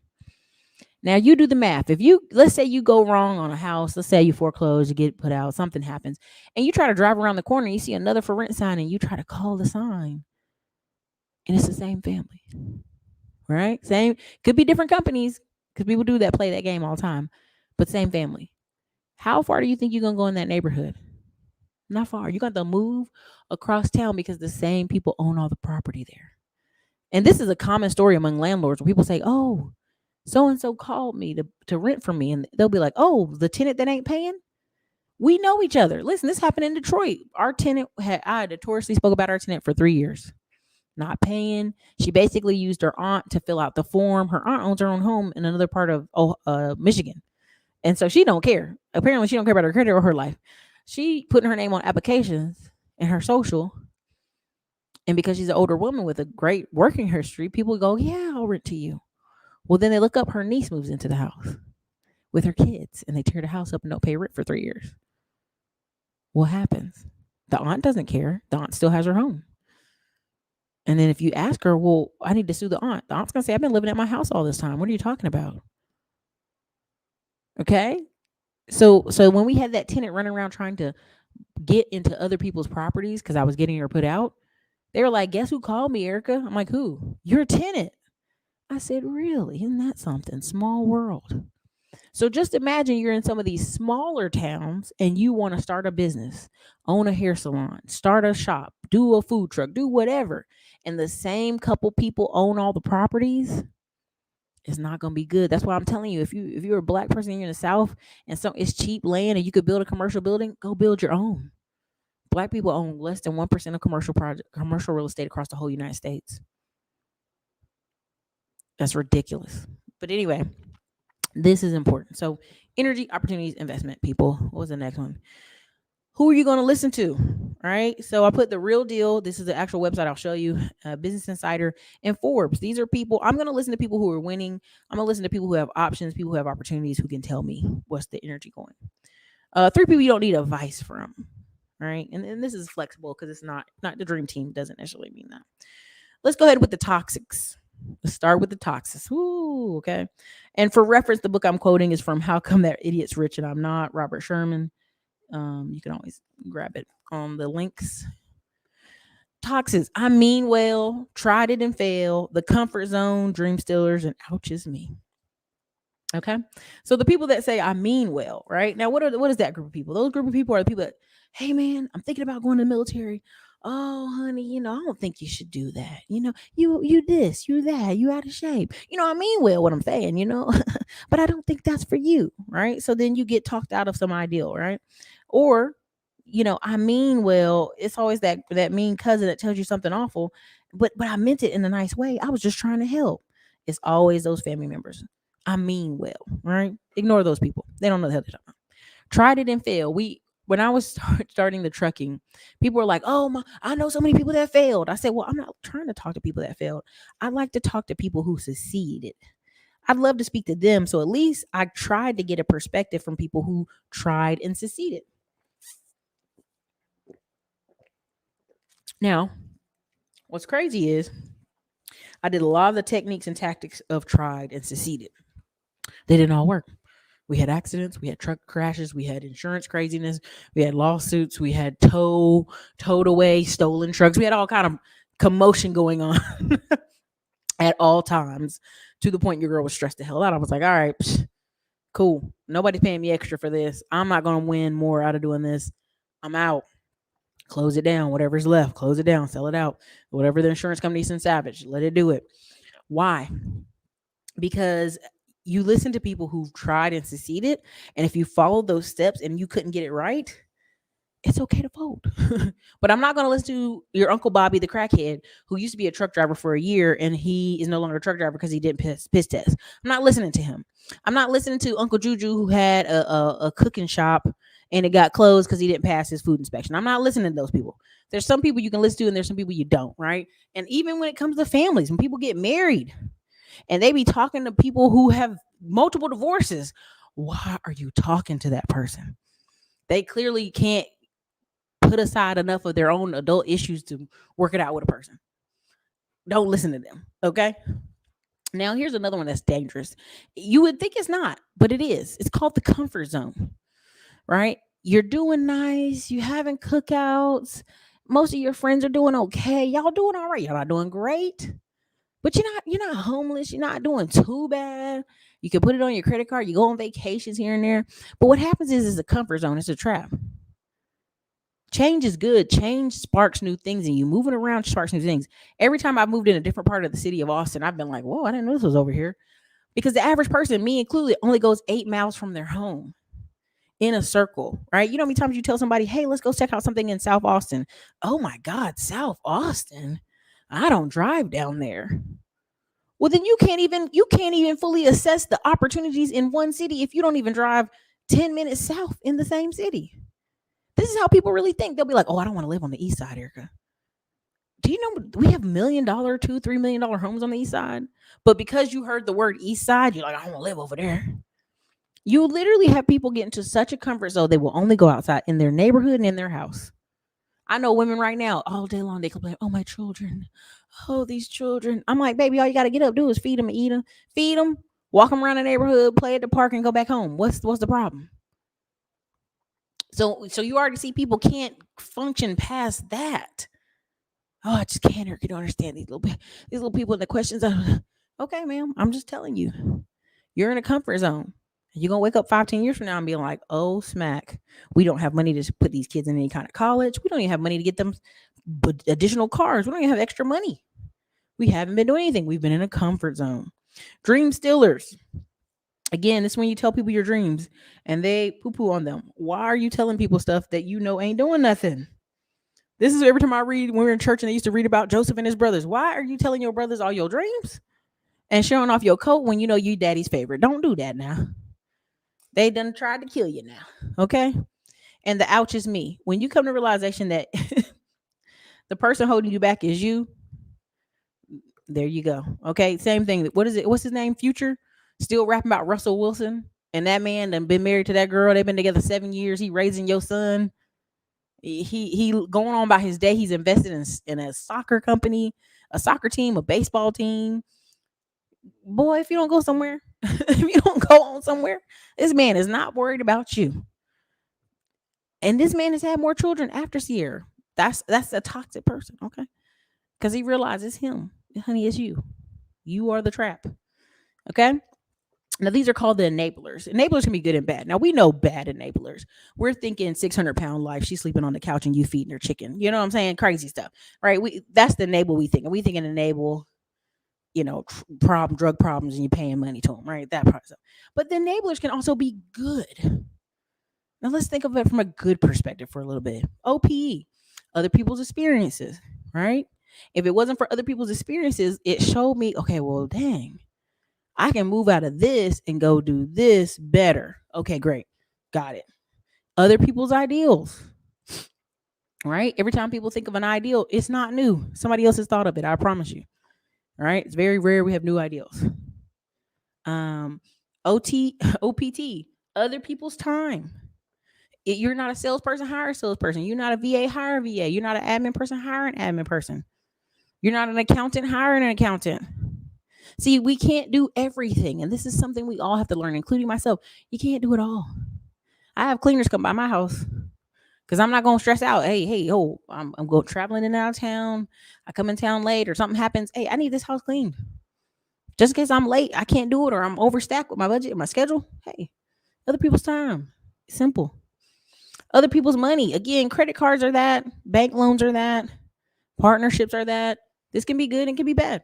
Now you do the math. Let's say you go wrong on a house, let's say you foreclose, you get put out, something happens, and you try to drive around the corner, and you see another for rent sign, and you try to call the sign, and it's the same family, right? Same, could be different companies, because people do that, play that game all the time, but same family. How far do you think you're gonna go in that neighborhood? Not far. You got to move across town because the same people own all the property there. And this is a common story among landlords where people say, oh, so-and-so called me to rent from me. And they'll be like, oh, the tenant that ain't paying? We know each other. Listen, this happened in Detroit. Our tenant, I notoriously spoke about our tenant for 3 years. Not paying. She basically used her aunt to fill out the form. Her aunt owns her own home in another part of Michigan. And so she don't care. Apparently she don't care about her credit or her life. She putting her name on applications and her social. And because she's an older woman with a great working history, people go, yeah, I'll rent to you. Well, then they look up, her niece moves into the house with her kids, and they tear the house up and don't pay rent for 3 years. What happens? The aunt doesn't care. The aunt still has her home. And then if you ask her, well, I need to sue the aunt's going to say, I've been living at my house all this time. What are you talking about? Okay. So when we had that tenant running around trying to get into other people's properties because I was getting her put out, they were like, guess who called me, Erica? I'm like, who? Your tenant. I said, really? Isn't that something? Small world. So just imagine you're in some of these smaller towns and you want to start a business, own a hair salon, start a shop, do a food truck, do whatever. And the same couple people own all the properties. It's not going to be good. That's why I'm telling you, if you're a Black person, you're in the South and it's cheap land and you could build a commercial building, go build your own. Black people own less than 1% of commercial real estate across the whole United States. That's ridiculous. But anyway, this is important. So energy, opportunities, investment, people. What was the next one? Who are you going to listen to? All right. So I put The Real Deal. This is the actual website I'll show you. Business Insider and Forbes. These are people. I'm going to listen to people who are winning. I'm going to listen to people who have options, people who have opportunities, who can tell me what's the energy going. 3 people you don't need advice from. Right. And this is flexible because it's not the dream team. Doesn't necessarily mean that. Let's go ahead with the toxics. Let's start with the toxics. Ooh, okay. And for reference, the book I'm quoting is from How Come That Idiot's Rich and I'm Not, Robert Sherman. You can always grab it on the links. Toxics. I mean well, tried it and failed, the comfort zone, dream stealers, and ouch is me. Okay. So the people that say I mean well, right? Now, what is that group of people? Those group of people are the people that, hey man, I'm thinking about going to the military. Oh, honey, I don't think you should do that. You this, you that, you out of shape. I mean well what I'm saying, but I don't think that's for you, right? So then you get talked out of some ideal, right? Or, I mean well, it's always that mean cousin that tells you something awful, but I meant it in a nice way. I was just trying to help. It's always those family members. I mean well, right? Ignore those people. They don't know the hell they're talking about. Tried it and failed. When I was starting the trucking, people were like, oh, I know so many people that failed. I said, well, I'm not trying to talk to people that failed. I like to talk to people who succeeded. I'd love to speak to them. So at least I tried to get a perspective from people who tried and succeeded. Now, what's crazy is I did a lot of the techniques and tactics of tried and succeeded. They didn't all work. We had accidents, we had truck crashes, we had insurance craziness, we had lawsuits, we had towed away, stolen trucks. We had all kind of commotion going on at all times, to the point your girl was stressed the hell out. I was like, all right, Cool. Nobody's paying me extra for this. I'm not going to win more out of doing this. I'm out. Close it down. Whatever's left, close it down, sell it out. Whatever the insurance company sends Savage, let it do it. Why? Because you listen to people who've tried and succeeded. And if you follow those steps and you couldn't get it right, it's okay to fold. But I'm not going to listen to your Uncle Bobby, the crackhead, who used to be a truck driver for a year and he is no longer a truck driver because he didn't piss test. I'm not listening to him. I'm not listening to Uncle Juju, who had a cooking shop and it got closed because he didn't pass his food inspection. I'm not listening to those people. There's some people you can listen to and there's some people you don't, right? And even when it comes to families, when people get married and they be talking to people who have multiple divorces, why are you talking to that person? They clearly can't put aside enough of their own adult issues to work it out with a person. Don't listen to them. Okay. Now, here's another one that's dangerous. You would think it's not, but it is. It's called the comfort zone, right? You're doing nice. You having cookouts. Most of your friends are doing okay. Y'all doing all right. Y'all not doing great, but you're not homeless. You're not doing too bad. You can put it on your credit card. You go on vacations here and there. But what happens is it's a comfort zone. It's a trap. Change is good. Change sparks new things, and you moving around sparks new things. Every time I've moved in a different part of the city of Austin, I've been like, whoa, I didn't know this was over here. Because the average person, me included, only goes 8 miles from their home in a circle, right? You know how many times you tell somebody, hey, let's go check out something in South Austin. Oh my God, South Austin. I don't drive down there. Well, then you can't even fully assess the opportunities in one city if you don't even drive 10 minutes south in the same city. This is how people really think. They'll be like, oh, I don't want to live on the east side, Erica. Do you know we have $1 million, $2, $3 million homes on the east side? But because you heard the word east side, you're like, I don't want to live over there. You literally have people get into such a comfort zone they will only go outside in their neighborhood and in their house. I know women right now all day long they complain, oh my children, oh these children. I'm like, baby, all you got to get up do is feed them and eat them, feed them, walk them around the neighborhood, play at the park, and go back home. What's the problem? So you already see people can't function past that. Oh, I just can't. You don't understand these little people in the questions. Okay, ma'am, I'm just telling you, you're in a comfort zone. You're gonna wake up 15 years from now and be like, oh smack, we don't have money to put these kids in any kind of college. We don't even have money to get them additional cars. We don't even have extra money. We haven't been doing anything. We've been in a comfort zone. Dream stealers. Again, this is when you tell people your dreams and they poo-poo on them. Why are you telling people stuff that you know ain't doing nothing? This is every time I read when we were in church and they used to read about Joseph and his brothers. Why are you telling your brothers all your dreams and showing off your coat when you know you daddy's favorite? Don't do that now. They done tried to kill you now. Okay. And the ouch is me. When you come to realization that the person holding you back is you, there you go. Okay. Same thing. What is it? What's his name? Future? Still rapping about Russell Wilson. And that man done been married to that girl. They've been together 7 years. He raising your son. He going on by his day. He's invested in a soccer company, a soccer team, a baseball team. Boy, if you don't go somewhere, if you don't go on somewhere, this man is not worried about you. And this man has had more children after Sierra. That's a toxic person, okay? Because he realizes him, honey, it's you. You are the trap, okay? Now, these are called the enablers. Enablers can be good and bad. Now, we know bad enablers. We're thinking 600-pound life. She's sleeping on the couch and you feeding her chicken. You know what I'm saying? Crazy stuff, right? That's the enable we think. And we think an enable, drug problems and you're paying money to them, right? That part of stuff. But the enablers can also be good. Now, let's think of it from a good perspective for a little bit. OPE, other people's experiences, right? If it wasn't for other people's experiences, it showed me, okay, well, dang, I can move out of this and go do this better. Okay, great. Got it. Other people's ideals, right? Every time people think of an ideal, it's not new. Somebody else has thought of it. I promise you. All right. It's very rare we have new ideals. OPT, other people's time. You're not a salesperson, hire a salesperson. You're not a VA, hire a VA. You're not an admin person, hire an admin person. You're not an accountant, hire an accountant. See, we can't do everything. And this is something we all have to learn, including myself. You can't do it all. I have cleaners come by my house because I'm not going to stress out. Hey, I'm going traveling in and out of town. I come in town late or something happens. Hey, I need this house cleaned. Just in case I'm late, I can't do it or I'm overstacked with my budget and my schedule. Hey, Other people's time. Simple. Other people's money. Again, credit cards are that. Bank loans are that. Partnerships are that. This can be good and can be bad.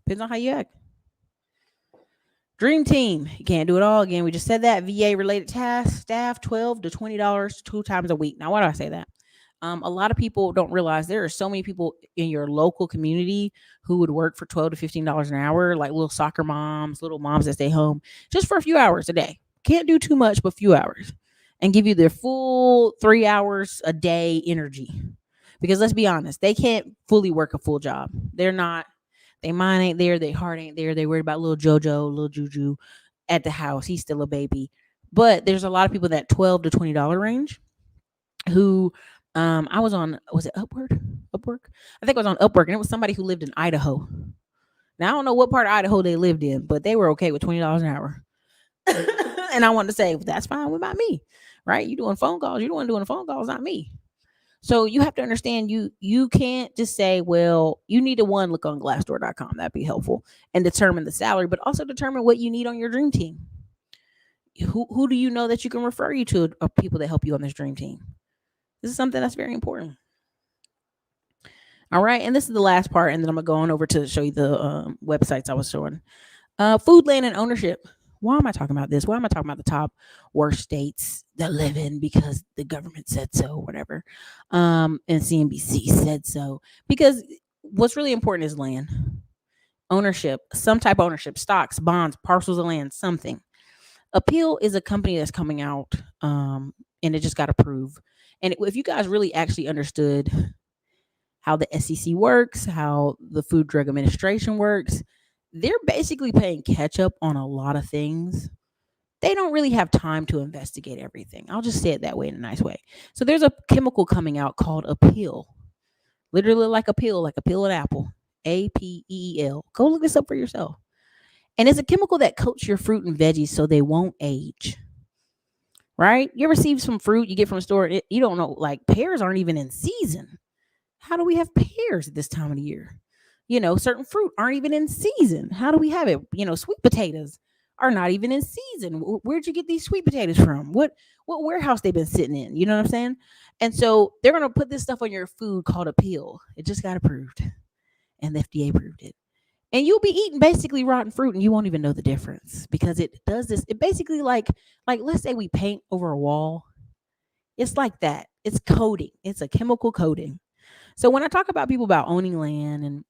Depends on how you act. Dream team. You can't do it all. Again, we just said that. VA related tasks, staff, $12 to $20 2 times a week. Now, why do I say that? A lot of people don't realize there are so many people in your local community who would work for $12 to $15 an hour, like little soccer moms, little moms that stay home just for a few hours a day. Can't do too much, but few hours, and give you their full 3 hours a day energy. Because let's be honest, they can't fully work a full job. They're not. They mind ain't there. They heart ain't there. They worried about little JoJo, little Juju at the house. He's still a baby. But there's a lot of people in that $12 to $20 range who I was on, was it Upwork? I think I was on Upwork, and it was somebody who lived in Idaho. Now I don't know what part of Idaho they lived in, but they were okay with $20 an hour. And I wanted to say, that's fine with me, right? You doing phone calls, you the one doing the phone calls, not me. So you have to understand, you can't just say, well, you need to one look on glassdoor.com. That'd be helpful, and determine the salary, but also determine what you need on your dream team. Who do you know that you can refer you to of people that help you on this dream team? This is something that's very important. All right, and this is the last part, and then I'm gonna go on over to show you the websites I was showing. Food, land, and ownership. Why am I talking about this? Why am I talking about the top worst states that live in because the government said so, whatever, and CNBC said so? Because what's really important is land ownership, some type of ownership, stocks, bonds, parcels of land, something. Appeal is a company that's coming out, and it just got approved. And if you guys really actually understood how the SEC works, how the Food Drug Administration works, they're basically playing catch up on a lot of things. They don't really have time to investigate everything. I'll just say it that way, in a nice way. So there's a chemical coming out called Appeal, literally like a pill, like a peel an apple. APEEL. Go look this up for yourself. And it's a chemical that coats your fruit and veggies so they won't age. Right? You ever see some fruit you get from a store? You don't know, like pears aren't even in season. How do we have pears at this time of the year? Certain fruit aren't even in season. How do we have it? Sweet potatoes are not even in season. Where'd you get these sweet potatoes from? What warehouse they've been sitting in? You know what I'm saying? And so they're gonna put this stuff on your food called Appeal. It just got approved, and the FDA approved it. And you'll be eating basically rotten fruit, and you won't even know the difference because it does this. It basically like let's say we paint over a wall. It's like that. It's coating. It's a chemical coating. So when I talk about people about owning land, and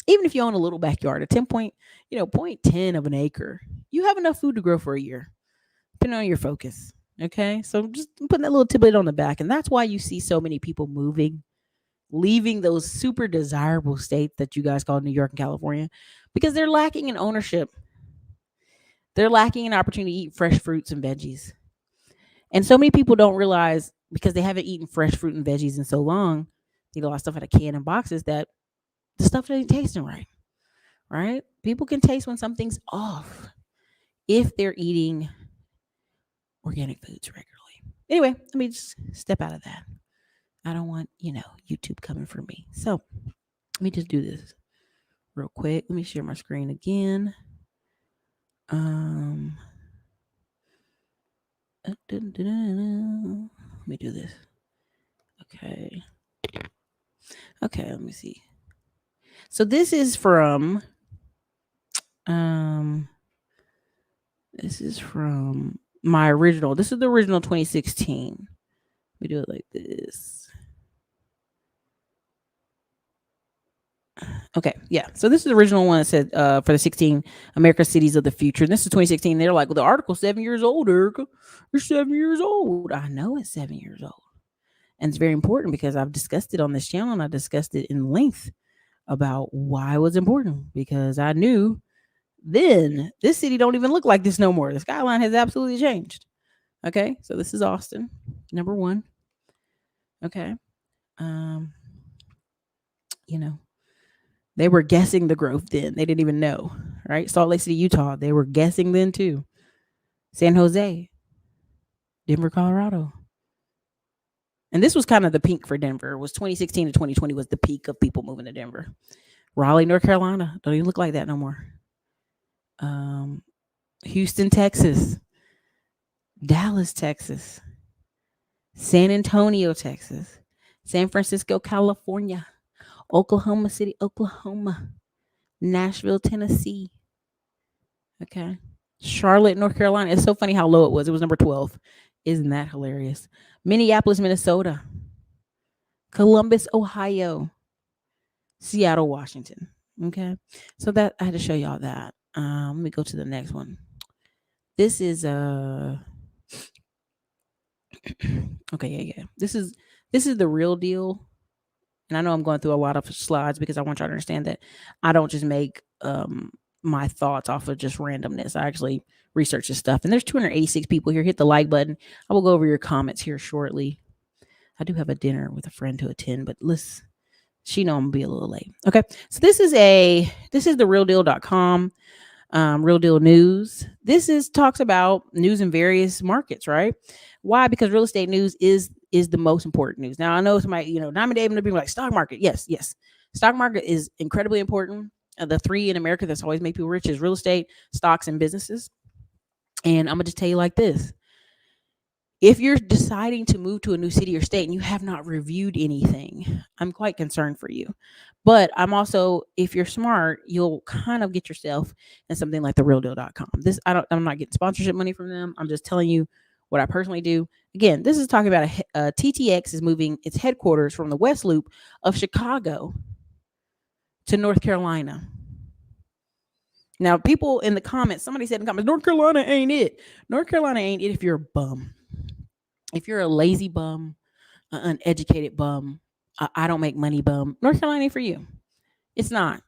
even if you own a little backyard, a 0.10 of an acre, you have enough food to grow for a year, depending on your focus. Okay. So just putting that little tidbit on the back. And that's why you see so many people moving, leaving those super desirable states that you guys call New York and California, because they're lacking in ownership. They're lacking an opportunity to eat fresh fruits and veggies. And so many people don't realize, because they haven't eaten fresh fruit and veggies in so long, they eat a lot of stuff out of can and boxes, that the stuff ain't tasting right. Right? People can taste when something's off if they're eating organic foods regularly. Anyway, let me just step out of that. I don't want, YouTube coming for me. So let me just do this real quick. Let me share my screen again. Let me do this. Okay. Okay, let me see. So this is from my original. This is the original 2016. We do it like this. Okay, yeah. So this is the original one that said for the 16 America Cities of the Future. And this is 2016. They're like, well, the article's 7 years old, Erica. You're 7 years old. I know it's 7 years old. And it's very important because I've discussed it on this channel, and I discussed it in length about why it was important, because I knew then this city don't even look like this no more. The skyline has absolutely changed. Okay, so this is Austin, number 1. Okay. They were guessing the growth then. They didn't even know, right? Salt Lake City, Utah, they were guessing then too. San Jose, Denver, Colorado. And this was kind of the peak for Denver. It was 2016 to 2020 was the peak of people moving to Denver. Raleigh, North Carolina, don't even look like that no more. Houston, Texas. Dallas, Texas, San Antonio, Texas, San Francisco, California, Oklahoma City, Oklahoma, Nashville, Tennessee. Okay. Charlotte, North Carolina. It's so funny how low it was. It was number 12. Isn't that hilarious? Minneapolis, Minnesota, Columbus, Ohio, Seattle, Washington. Okay. So that I had to show y'all that. Let me go to the next one. This is okay, yeah. This is the real deal. And I know I'm going through a lot of slides because I want y'all to understand that I don't just make my thoughts off of just randomness. I actually research this stuff. And there's 286 people here. Hit the like button. I will go over your comments here shortly. I do have a dinner with a friend to attend, but she know I'm gonna be a little late. Okay. So this is the realdeal.com, real deal news. This talks about news in various markets, right? Why? Because real estate news is the most important news. Now I know somebody, nominating to be like stock market. Yes. Stock market is incredibly important. The three in America that's always make people rich is real estate, stocks, and businesses. And I'm gonna just tell you like this. If you're deciding to move to a new city or state and you have not reviewed anything, I'm quite concerned for you. But I'm also, if you're smart, you'll kind of get yourself in something like the realdeal.com. I'm not getting sponsorship money from them. I'm just telling you what I personally do. Again, this is talking about TTX is moving its headquarters from the West Loop of Chicago to North Carolina. Now, people in the comments, somebody said in the comments, North Carolina ain't it. North Carolina ain't it if you're a bum. If you're a lazy bum, an uneducated bum, I don't make money bum, North Carolina ain't for you. It's not.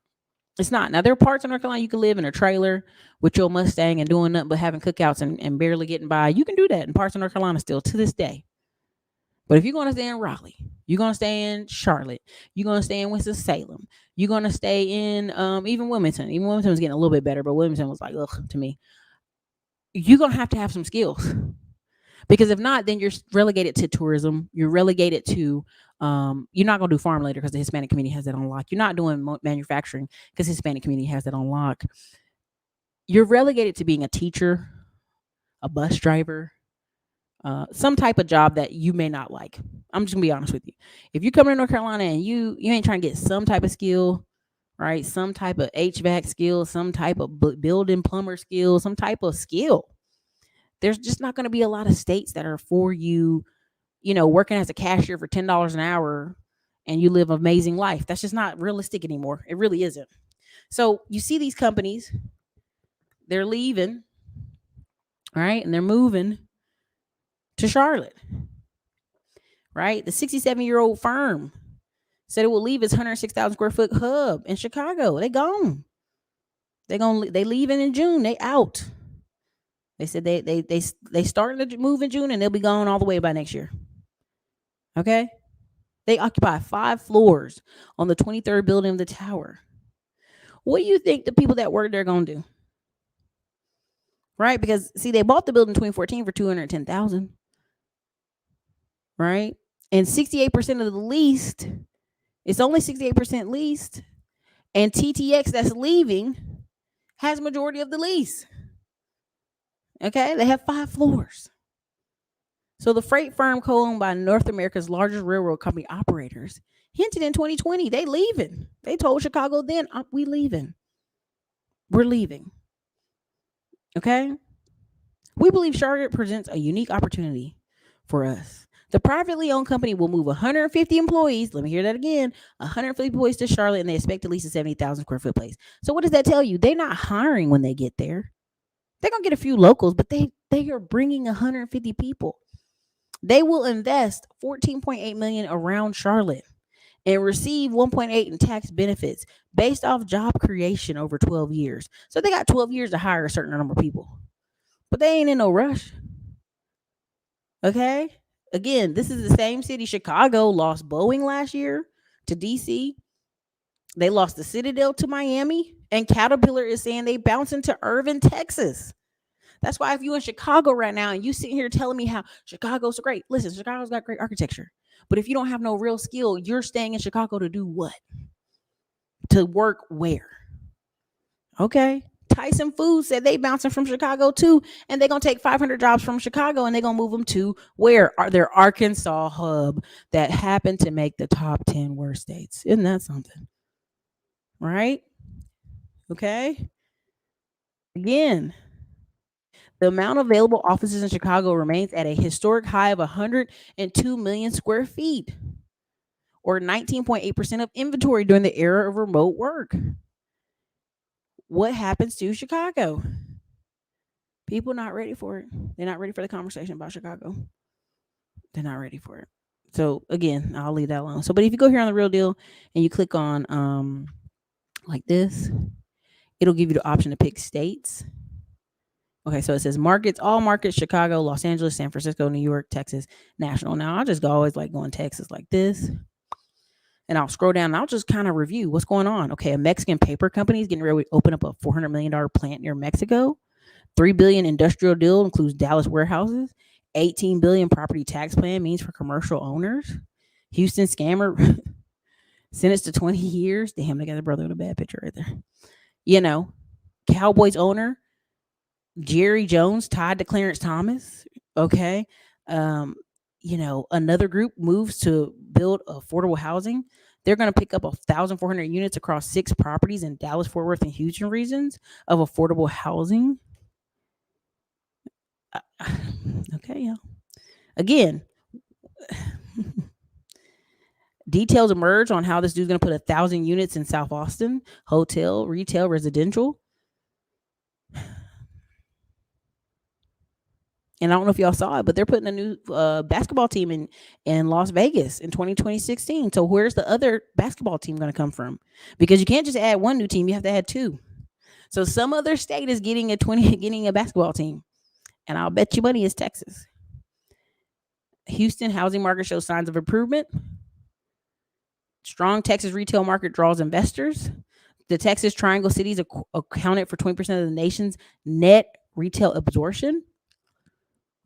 It's not. Now, there are parts of North Carolina you can live in a trailer with your Mustang and doing nothing but having cookouts and barely getting by. You can do that in parts of North Carolina still to this day. But if you're going to stay in Raleigh, you're going to stay in Charlotte, you're going to stay in Winston-Salem, you're going to stay in even Wilmington. Even Wilmington was getting a little bit better, but Wilmington was like, ugh, to me. You're going to have some skills. Because if not, then you're relegated to tourism. You're relegated to, you're not going to do farm later because the Hispanic community has that on lock. You're not doing manufacturing because the Hispanic community has that on lock. You're relegated to being a teacher, a bus driver, some type of job that you may not like. I'm just going to be honest with you. If you come to North Carolina and you ain't trying to get some type of skill, right? Some type of HVAC skill, some type of building plumber skill, some type of skill. There's just not going to be a lot of states that are for you, working as a cashier for $10 an hour and you live an amazing life. That's just not realistic anymore. It really isn't. So you see these companies, they're leaving, right? And they're moving to Charlotte, right? The 67-year-old firm said it will leave its 106,000 square foot hub in Chicago. They gone. They leaving in June. They out. They said they started to move in June and they'll be gone all the way by next year. Okay? They occupy 5 floors on the 23rd building of the tower. What do you think the people that work there going to do? Right? Because see, they bought the building in 2014 for $210,000. Right? And 68% of the leased, it's only 68% leased. And TTX that's leaving has majority of the lease. Okay? They have 5 floors. So the freight firm co-owned by North America's largest railroad company operators hinted in 2020 they leaving. They told Chicago then, we leaving. We're leaving. Okay? We believe Charlotte presents a unique opportunity for us. The privately owned company will move 150 employees. Let me hear that again. 150 employees to Charlotte, and they expect at least a 70,000 square foot place. So what does that tell you? They're not hiring when they get there. They're going to get a few locals, but they are bringing 150 people. They will invest $14.8 million around Charlotte and receive $1.8 in tax benefits based off job creation over 12 years. So they got 12 years to hire a certain number of people, but they ain't in no rush. Okay. Again, this is the same city. Chicago lost Boeing last year to DC. They lost the Citadel to Miami, and Caterpillar is saying they bounce into Irving, Texas. That's why if you're in Chicago right now and you sitting here telling me how Chicago's great, listen, Chicago's got great architecture. But if you don't have no real skill, you're staying in Chicago to do what? To work where? Okay. Tyson Foods said they bouncing from Chicago too, and they're gonna take 500 jobs from Chicago and they're gonna move them to where are their Arkansas hub that happened to make the top 10 worst states. Isn't that something? Right? Okay. Again, the amount of available offices in Chicago remains at a historic high of 102 million square feet, or 19.8% of inventory during the era of remote work. What happens to Chicago? People not ready for it. They're not ready for the conversation about Chicago. They're not ready for it. So again, I'll leave that alone. So, but if you go here on the Real Deal and you click on like this, it'll give you the option to pick states. Okay, so it says markets, all markets: Chicago, Los Angeles, San Francisco, New York, Texas, national. Now I'll just go always like going Texas like this. And I'll scroll down and I'll just kind of review what's going on. Okay, a Mexican paper company is getting ready to open up a $400 million plant near Mexico. $3 billion industrial deal includes Dallas warehouses. $18 billion property tax plan means for commercial owners. Houston scammer sentenced to 20 years. Damn, they got their brother with a bad picture right there. You know, Cowboys owner Jerry Jones tied to Clarence Thomas. Okay. You know, another group moves to build affordable housing. They're going to pick up 1,400 units across 6 properties in Dallas, Fort Worth, and Houston regions of affordable housing. Okay, yeah. Again, details emerge on how this dude's going to put 1,000 units in South Austin, hotel, retail, residential. And I don't know if y'all saw it, but they're putting a new basketball team in Las Vegas in 2016. So where's the other basketball team going to come from? Because you can't just add one new team; you have to add 2. So some other state is getting a basketball team, and I'll bet you money it's Texas. Houston housing market shows signs of improvement. Strong Texas retail market draws investors. The Texas Triangle cities accounted for 20% of the nation's net retail absorption.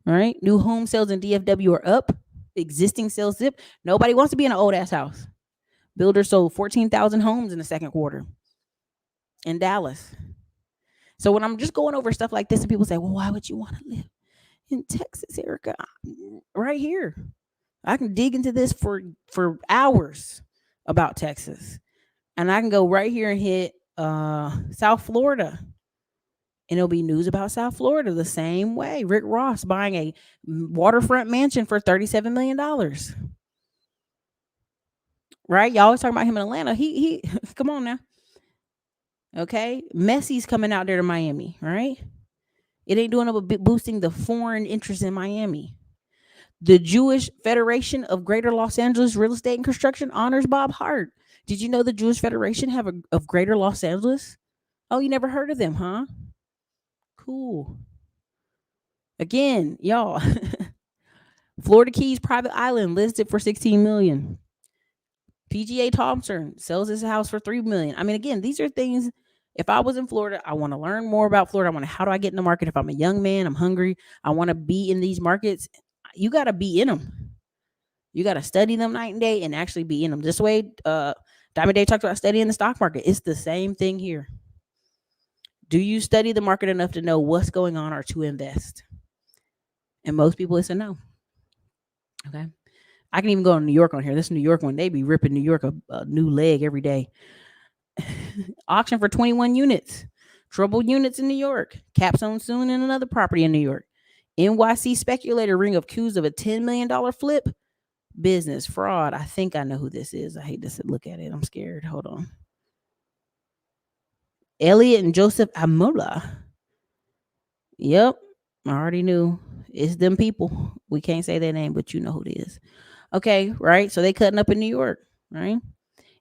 All right. New home sales in DFW are up. Existing sales dip. Nobody wants to be in an old ass house. Builders sold 14,000 homes in the second quarter in Dallas. So when I'm just going over stuff like this and people say, well, why would you want to live in Texas, Erica? Right here. I can dig into this for hours about Texas. And I can go right here and hit South Florida. And it'll be news about South Florida the same way. Rick Ross buying a waterfront mansion for $37 million. Right? Y'all always talking about him in Atlanta. He come on now. Okay. Messi's coming out there to Miami, right? It ain't doing a bit boosting the foreign interest in Miami. The Jewish Federation of Greater Los Angeles Real Estate and Construction honors Bob Hart. Did you know the Jewish Federation of Greater Los Angeles? Oh, you never heard of them, huh? Cool. Again, y'all. Florida Keys private island listed for $16 million. PGA Thompson sells his house for $3 million. I mean, again, these are things. If I was in Florida, I want to learn more about Florida. How do I get in the market? If I'm a young man, I'm hungry, I want to be in these markets. You got to be in them. You got to study them night and day and actually be in them. This way, Diamond Dave talked about studying the stock market. It's the same thing here. Do you study the market enough to know what's going on or to invest? And most people, it's a no. Okay. I can even go to New York on here. This New York one, they be ripping New York a new leg every day. Auction for 21 units. Troubled units in New York. Capstone soon in another property in New York. NYC speculator ring accused of a $10 million flip. Business fraud. I think I know who this is. I hate to look at it. I'm scared. Hold on. Elliot and Joseph Amola. Yep. I already knew. It's them people. We can't say their name, but you know who it is. Okay, right? So they cutting up in New York, right?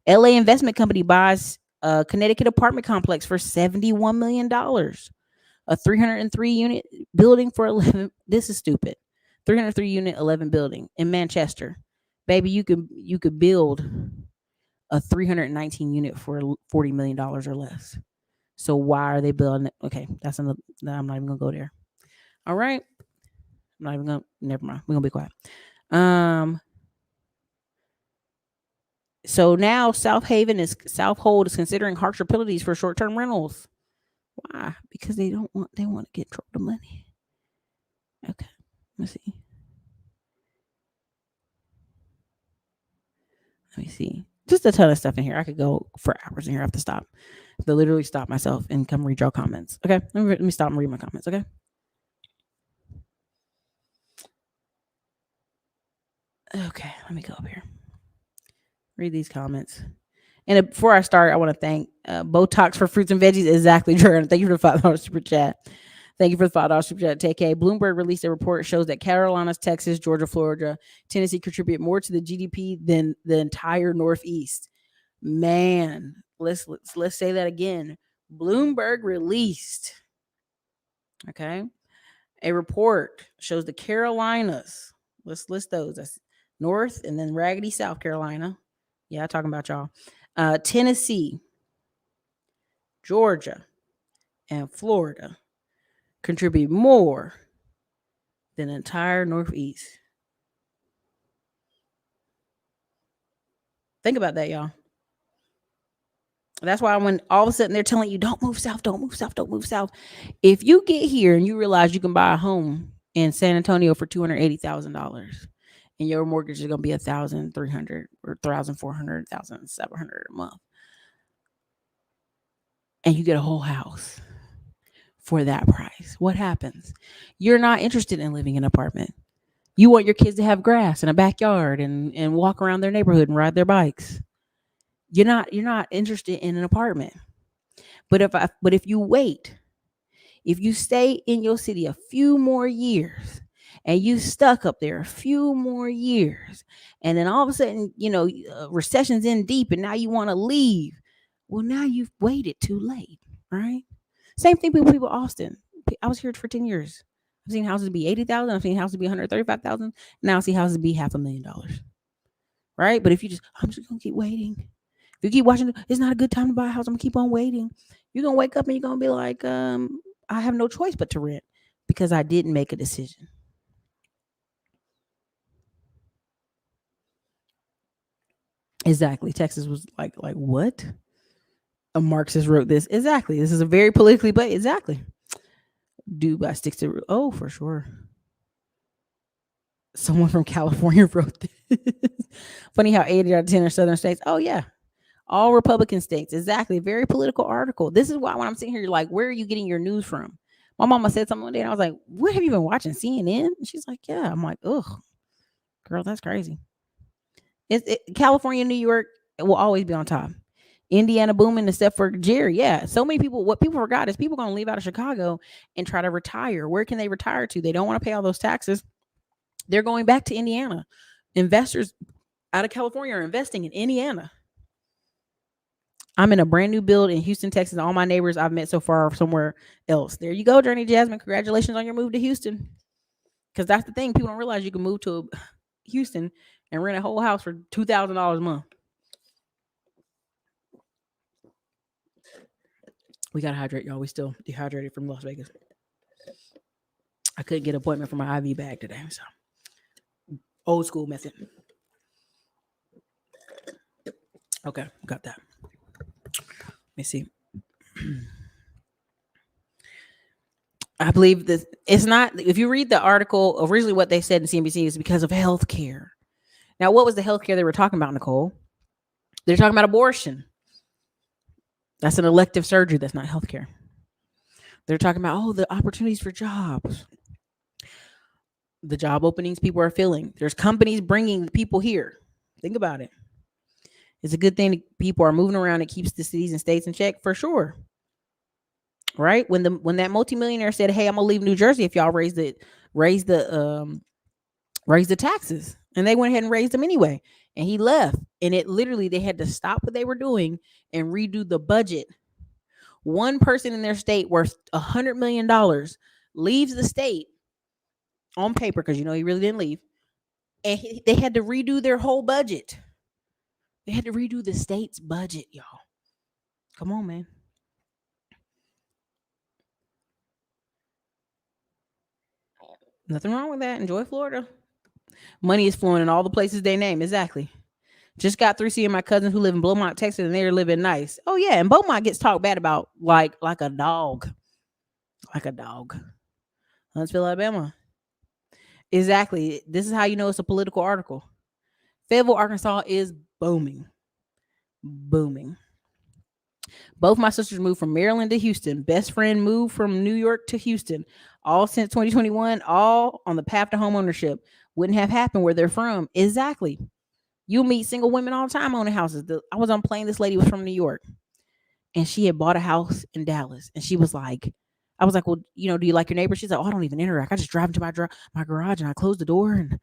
LA investment company buys a Connecticut apartment complex for $71 million. A 303 unit building for 11. This is stupid. 303 unit 11 building in Manchester. Baby, you could build a 319 unit for $40 million or less. So why are they building it? Okay, that's another. I'm not even gonna go there. All right. I'm not even gonna. Never mind. We're gonna be quiet. So now South Hold is considering harsher penalties for short-term rentals. Why? Because they want to get the money. Okay, let's see. Let me see. Just a ton of stuff in here. I could go for hours in here. I have to stop. I have to literally stop myself and come read your comments. Okay, let me stop and read my comments. Okay. Okay, let me go up here. Read these comments. And before I start, I want to thank Botox for fruits and veggies. Exactly, Jordan. Thank you for the $5 super chat. Thank you for the $5 super chat. TK. Bloomberg released a report that shows that Carolinas, Texas, Georgia, Florida, Tennessee contribute more to the GDP than the entire Northeast. Man, let's say that again. Bloomberg released, okay, a report shows the Carolinas. Let's list those. That's North and then raggedy South Carolina. Yeah, talking about y'all. Tennessee, Georgia, and Florida contribute more than the entire Northeast. Think about that, y'all. That's why when all of a sudden they're telling you, don't move south, don't move south, don't move south. If you get here and you realize you can buy a home in San Antonio for $280,000 and your mortgage is going to be $1,300 or $1,400, $1,700 a month, and you get a whole house for that price, what happens? You're not interested in living in an apartment. You want your kids to have grass and a backyard and walk around their neighborhood and ride their bikes. You're not interested in an apartment. But if you wait, if you stay in your city a few more years and you stuck up there a few more years, and then all of a sudden, recession's in deep and now you want to leave, well, now you've waited too late, right? Same thing with people in Austin. I was here for 10 years. I've seen houses be 80,000. I've seen houses be 135,000. Now I see houses be $500,000. Right? But if I'm just gonna keep waiting. If you keep watching, it's not a good time to buy a house. I'm gonna keep on waiting. You're gonna wake up and you're gonna be like, I have no choice but to rent because I didn't make a decision. Exactly. Texas was like what? A Marxist wrote this. Exactly. This is a very politically but exactly. Do by sticks to oh for sure. Someone from California wrote this. Funny how 8 out of 10 are southern states. Oh yeah. All Republican states. Exactly. Very political article. This is why when I'm sitting here, you're like, where are you getting your news from? My mama said something one day and I was like, what have you been watching? CNN? And she's like, yeah. I'm like, ugh, girl, that's crazy. California, New York, it will always be on top. Indiana booming except for Jerry. Yeah. So many people, what people forgot is people going to leave out of Chicago and try to retire. Where can they retire to? They don't want to pay all those taxes. They're going back to Indiana. Investors out of California are investing in Indiana. I'm in a brand new build in Houston, Texas. All my neighbors I've met so far are somewhere else. There you go, Journey Jasmine. Congratulations on your move to Houston. Because that's the thing. People don't realize you can move to Houston and rent a whole house for $2,000 a month. We got to hydrate, y'all. We still dehydrated from Las Vegas. I couldn't get an appointment for my IV bag today. So, old school method. Okay, got that. Let me see. I believe this. It's not. If you read the article, originally what they said in CNBC is because of health care. Now, what was the health care they were talking about, Nicole? They're talking about abortion. That's an elective surgery. That's not health care. They're talking about, the opportunities for jobs. The job openings people are filling. There's companies bringing people here. Think about it. It's a good thing that people are moving around. It keeps the cities and states in check for sure. Right? When that multimillionaire said, "Hey, I'm gonna leave New Jersey if y'all raise the taxes," and they went ahead and raised them anyway, and he left, and it literally they had to stop what they were doing and redo the budget. One person in their state worth $100 million leaves the state on paper because he really didn't leave, and they had to redo their whole budget. They had to redo the state's budget, y'all. Come on, man. Nothing wrong with that. Enjoy Florida. Money is flowing in all the places they name. Exactly. Just got through seeing my cousins who live in Beaumont, Texas, and they're living nice. Oh yeah, and Beaumont gets talked bad about like a dog, like a dog. Huntsville, Alabama. Exactly. This is how you know it's a political article. Fayetteville, Arkansas is booming, booming. Both my sisters moved from Maryland to Houston. Best friend moved from New York to Houston. All since 2021, all on the path to home ownership. Wouldn't have happened where they're from. Exactly. You meet single women all the time owning houses. I was on a plane. This lady was from New York, and she had bought a house in Dallas. And she was like, I was like, well, do you like your neighbor? She's like, oh, I don't even interact. I just drive into my garage and I close the door. And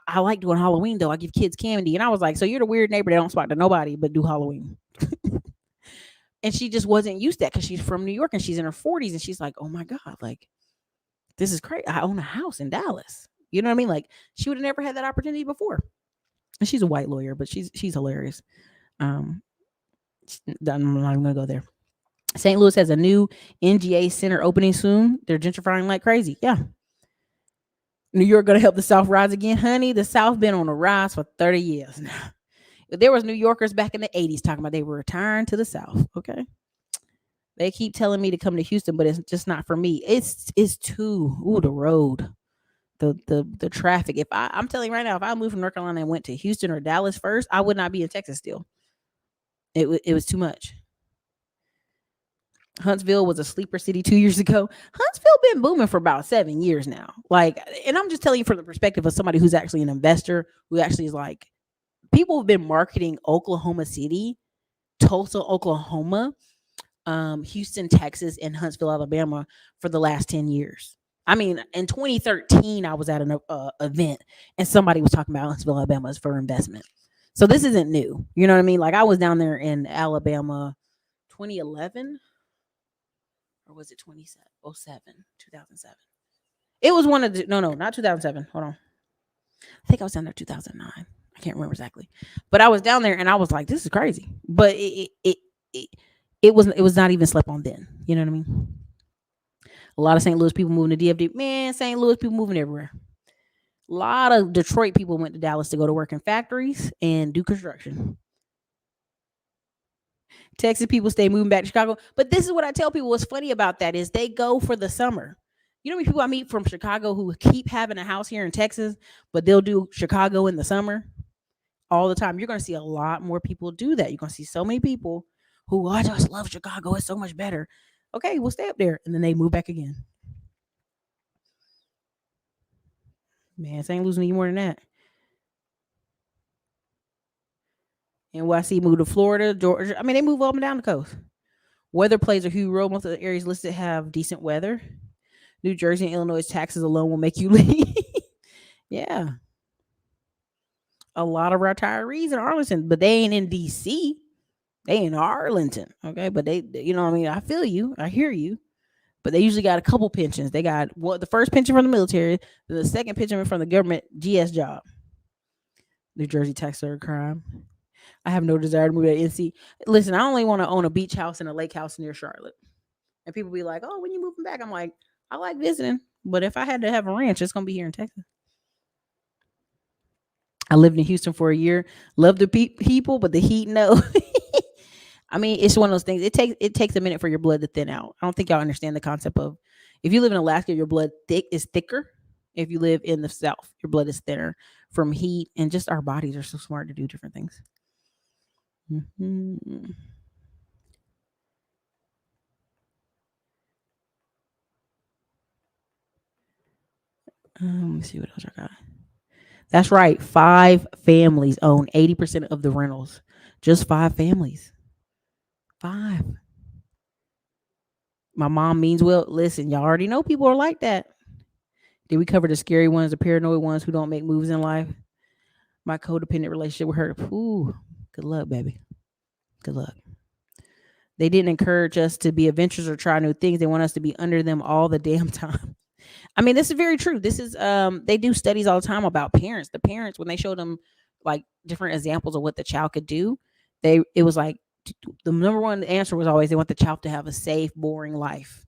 I like doing Halloween, though. I give kids candy. And I was like, so you're the weird neighbor that don't spot to nobody but do Halloween. And she just wasn't used to that because she's from New York and she's in her 40s. And she's like, oh my God, like, this is crazy. I own a house in Dallas. You know what I mean? Like, she would have never had that opportunity before. And she's a white lawyer, but she's hilarious. I'm not even gonna go there. St. Louis has a new NGA center opening soon. They're gentrifying like crazy. Yeah. New York gonna help the South rise again, honey. The South been on a rise for 30 years now. There was New Yorkers back in the 80s talking about they were retiring to the South. Okay. They keep telling me to come to Houston, but it's just not for me. It's too the road. The traffic. I'm telling you right now, if I moved from North Carolina and went to Houston or Dallas first, I would not be in Texas still. It was too much. Huntsville was a sleeper city 2 years ago. Huntsville been booming for about 7 years now. Like, and I'm just telling you from the perspective of somebody who's actually an investor, who actually is like, people have been marketing Oklahoma City, Tulsa, Oklahoma, Houston, Texas, and Huntsville, Alabama for the last 10 years. I mean, in 2013, I was at an event and somebody was talking about Huntsville, Alabama as for investment. So this isn't new. You know what I mean? Like, I was down there in Alabama 2011, or was it 2007, 2007? It was one of the, no, not 2007. Hold on. I think I was down there 2009. I can't remember exactly. But I was down there and I was like, this is crazy. But it was not even slept on then. You know what I mean? A lot of St. Louis people moving to DFD. Man, St. Louis people moving everywhere. A lot of Detroit people went to Dallas to go to work in factories and do construction. Texas people stay moving back to Chicago. But this is what I tell people. What's funny about that is they go for the summer. You know how many people I meet from Chicago who keep having a house here in Texas, but they'll do Chicago in the summer all the time. You're going to see a lot more people do that. You're going to see so many people who, I just love Chicago. It's so much better. Okay, we'll stay up there. And then they move back again. Man, St. Louis need more than that. NYC moved to Florida, Georgia. I mean, they move up and down the coast. Weather plays a huge role. Most of the areas listed have decent weather. New Jersey and Illinois taxes alone will make you leave. Yeah. A lot of retirees in Arlington, but they ain't in D.C. They in Arlington. Okay. But they, you know what I mean? I feel you. I hear you. But they usually got a couple pensions. They got the first pension from the military, the second pension from the government GS job. New Jersey tax or crime. I have no desire to move to NC. Listen, I only want to own a beach house and a lake house near Charlotte. And people be like, oh, when you moving back? I'm like, I like visiting. But if I had to have a ranch, it's going to be here in Texas. I lived in Houston for a year. Love the people, but the heat, no. I mean, it's one of those things. It takes a minute for your blood to thin out. I don't think y'all understand the concept of, if you live in Alaska, your blood is thicker. If you live in the South, your blood is thinner from heat, and just our bodies are so smart to do different things. Mm-hmm. Let me see what else I got. That's right. 5 families own 80% of the rentals. Just 5 families. 5. My mom means well. Listen, y'all already know people are like that. Did we cover the scary ones, the paranoid ones who don't make moves in life? My codependent relationship with her. Ooh, good luck, baby. Good luck. They didn't encourage us to be adventurous or try new things. They want us to be under them all the damn time. I mean, this is very true. This is they do studies all the time about parents. The parents, when they show them like different examples of what the child could do, it was like the number one answer was always they want the child to have a safe, boring life,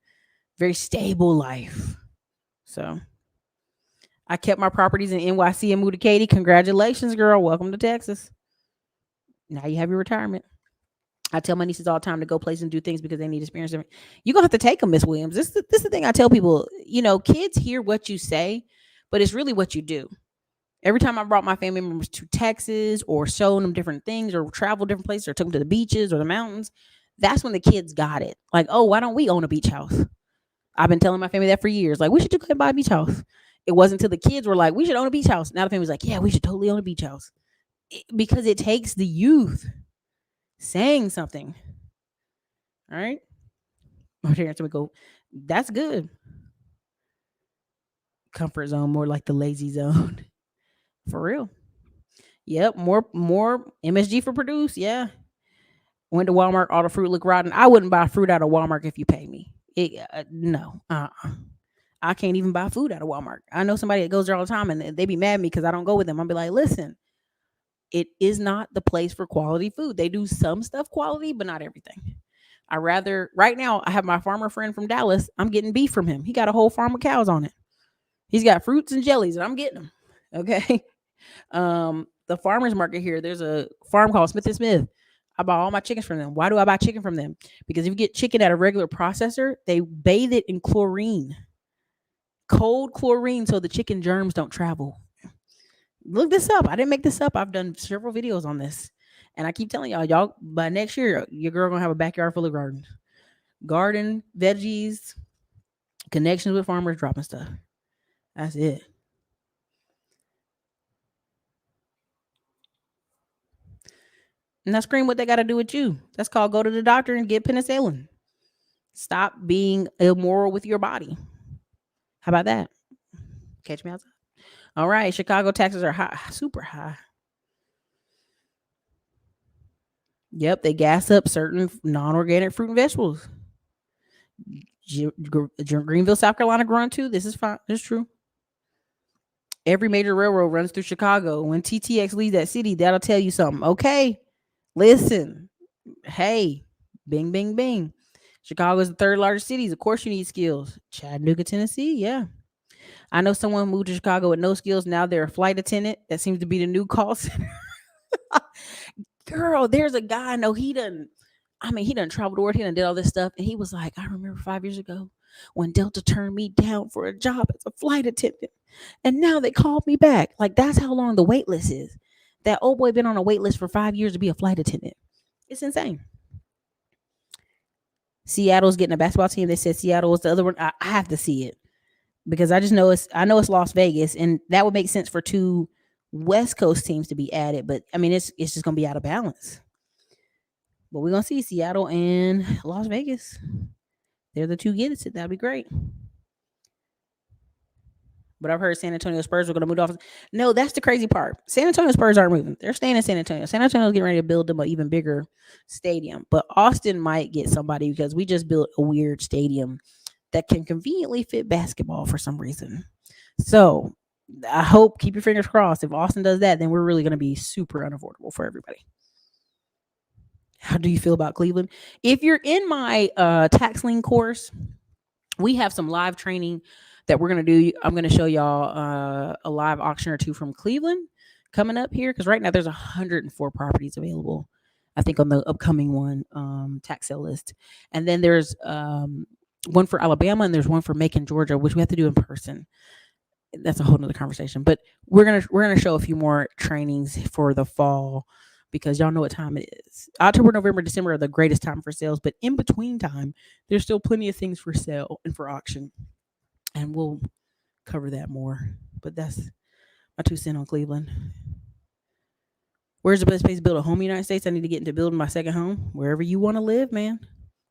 very stable life. So I kept my properties in NYC and moved to Katy. Congratulations, girl. Welcome to Texas. Now you have your retirement. I tell my nieces all the time to go places and do things because they need experience. You're gonna have to take them, Miss Williams. This is the thing I tell people. Kids hear what you say, but it's really what you do. Every time I brought my family members to Texas or showing them different things or travel different places or took them to the beaches or the mountains, that's when the kids got it. Like, oh, why don't we own a beach house? I've been telling my family that for years. Like, we should just buy a beach house. It wasn't until the kids were like, we should own a beach house. Now the family's like, yeah, we should totally own a beach house. Because it takes the youth saying something. All right. My parents would go, that's good. Comfort zone, more like the lazy zone. For real. Yep. More MSG for produce. Yeah. Went to Walmart, all the fruit looked rotten. I wouldn't buy fruit out of Walmart if you pay me. No. I can't even buy food out of Walmart. I know somebody that goes there all the time and they be mad at me because I don't go with them. I'll be like, listen, it is not the place for quality food. They do some stuff quality, but not everything. Right now, I have my farmer friend from Dallas. I'm getting beef from him. He got a whole farm of cows on it. He's got fruits and jellies, and I'm getting them. Okay. The farmer's market here, there's a farm called Smith & Smith. I buy all my chickens from them. Why do I buy chicken from them? Because if you get chicken at a regular processor, they bathe it in chlorine, cold chlorine, so the chicken germs don't travel. Look this up. I didn't make this up. I've done several videos on this. And I keep telling y'all, by next year, your girl gonna have a backyard full of garden, veggies, connections with farmers, dropping stuff. That's it. And that's scream what they got to do with you. That's called go to the doctor and get penicillin. Stop being immoral with your body. How about that? Catch me outside. All right. Chicago taxes are high, super high. Yep. They gas up certain non-organic fruit and vegetables. Greenville, South Carolina growing too. This is fine. This is true. Every major railroad runs through Chicago. When TTX leaves that city, that'll tell you something. Okay. Listen. Hey. Bing, bing, bing. Chicago is the third largest city. Of course, you need skills. Chattanooga, Tennessee. Yeah. I know someone moved to Chicago with no skills. Now they're a flight attendant. That seems to be the new call center. Girl, there's a guy I know. He done travel the world. He done did all this stuff. And he was like, I remember 5 years ago when Delta turned me down for a job as a flight attendant. And now they called me back. Like, that's how long the wait list is. That old boy been on a wait list for 5 years to be a flight attendant. It's insane. Seattle's getting a basketball team. They said Seattle was the other one. I have to see it because I know it's Las Vegas, and that would make sense for two West Coast teams to be added. But I mean, it's just gonna be out of balance. But we're gonna see Seattle and Las Vegas. They're the two get it. That'd be great. But I've heard San Antonio Spurs are going to move off. No, that's the crazy part. San Antonio Spurs aren't moving. They're staying in San Antonio. San Antonio's getting ready to build them an even bigger stadium. But Austin might get somebody because we just built a weird stadium that can conveniently fit basketball for some reason. So I hope, keep your fingers crossed. If Austin does that, then we're really going to be super unaffordable for everybody. How do you feel about Cleveland? If you're in my tax lien course, we have some live training that we're going to do. I'm going to show y'all a live auction or two from Cleveland coming up here, because right now there's 104 properties available, I think, on the upcoming one tax sale list. And then there's one for Alabama, and there's one for Macon, Georgia, which we have to do in person. That's a whole nother conversation. But we're gonna show a few more trainings for the fall, because y'all know what time it is. October, November, December are the greatest time for sales, but in between time, there's still plenty of things for sale and for auction. And we'll cover that more. But that's my 2 cents on Cleveland. Where's the best place to build a home in the United States? I need to get into building my second home. Wherever you want to live, man.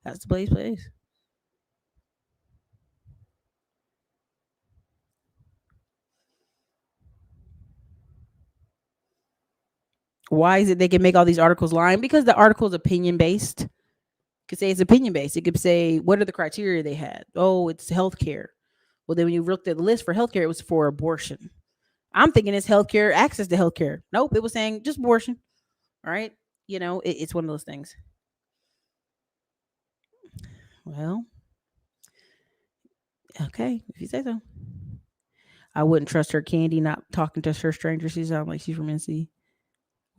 That's the place. Why is it they can make all these articles lying? Because the article is opinion based. It could say it's opinion based. It could say, what are the criteria they had? Oh, it's healthcare. Well, then when you looked at the list for healthcare, it was for abortion. I'm thinking it's healthcare, access to healthcare. Nope, it was saying just abortion. All right. It's one of those things. Well, okay, if you say so. I wouldn't trust her candy, not talking to her strangers. She sounds like she's from NC.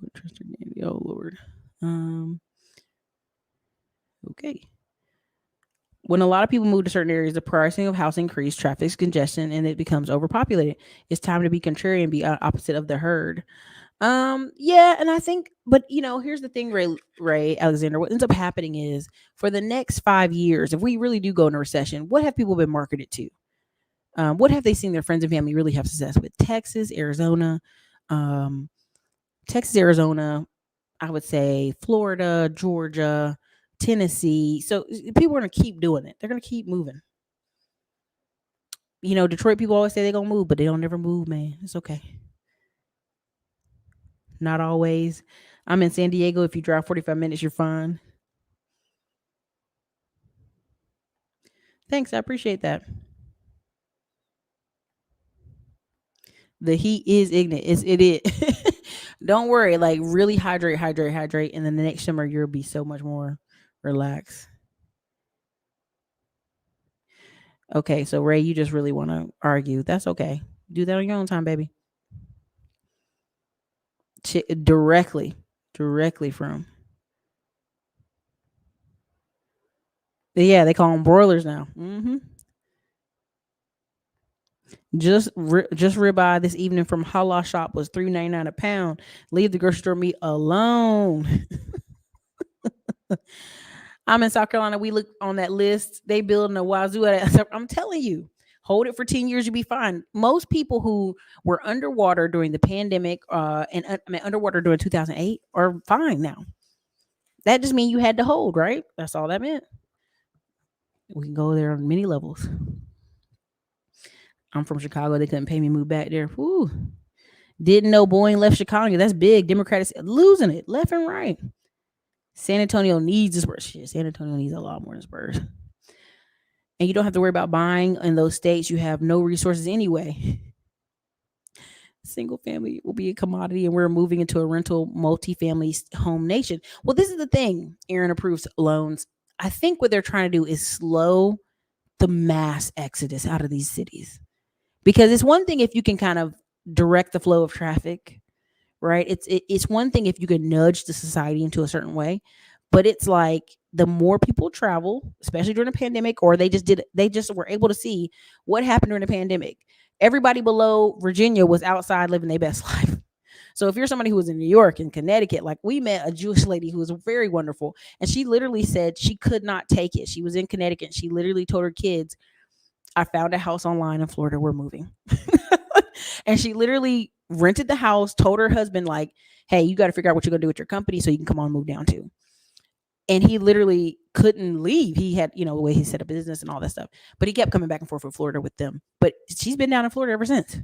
Wouldn't trust her candy. Oh Lord. Okay. When a lot of people move to certain areas, the pricing of house increase, traffic congestion, and it becomes overpopulated. It's time to be contrarian, be opposite of the herd. Yeah, and I think, but here's the thing, Ray Alexander. What ends up happening is for the next 5 years, if we really do go into recession, what have people been marketed to? What have they seen their friends and family really have success with? Um, Texas, Arizona, I would say Florida, Georgia, Tennessee. So people are going to keep doing it. They're going to keep moving. Detroit people always say they're going to move, but they don't never move, man. It's okay. Not always. I'm in San Diego. If you drive 45 minutes, you're fine. Thanks. I appreciate that. The heat is ignorant. It is. Don't worry. Like, really hydrate. And then the next summer, you'll be so much more relaxed. Okay. So, Ray, you just really want to argue. That's okay. Do that on your own time, baby. Directly from. Yeah, they call them broilers now. Just ribeye this evening from Hala Shop was $3.99 a pound. Leave the grocery store meat alone. I'm in South Carolina. We look on that list. They building a wazoo. I'm telling you, hold it for 10 years, you'll be fine. Most people who were underwater during the pandemic, underwater during 2008, are fine now. That just means you had to hold, right? That's all that meant. We can go there on many levels. I'm from Chicago. They couldn't pay me to move back there. Whew. Didn't know Boeing left Chicago. That's big. Democrats losing it left and right. San Antonio needs the Spurs. Shit, San Antonio needs a lot more than Spurs. And you don't have to worry about buying in those states. You have no resources anyway. Single family will be a commodity, and we're moving into a rental multifamily home nation. Well, this is the thing. Aaron approves loans. I think what they're trying to do is slow the mass exodus out of these cities. Because it's one thing if you can kind of direct the flow of traffic, right? It's one thing if you can nudge the society into a certain way, but it's like the more people travel, especially during the pandemic, or they just were able to see what happened during the pandemic. Everybody below Virginia was outside living their best life. So if you're somebody who was in New York and Connecticut, like we met a Jewish lady who was very wonderful, and she literally said she could not take it. She was in Connecticut. She literally told her kids, I found a house online in Florida. We're moving. And she literally rented the house, told her husband, like, hey, you got to figure out what you're going to do with your company so you can come on and move down too. And he literally couldn't leave. He had, the way he set up business and all that stuff. But he kept coming back and forth with Florida with them. But she's been down in Florida ever since.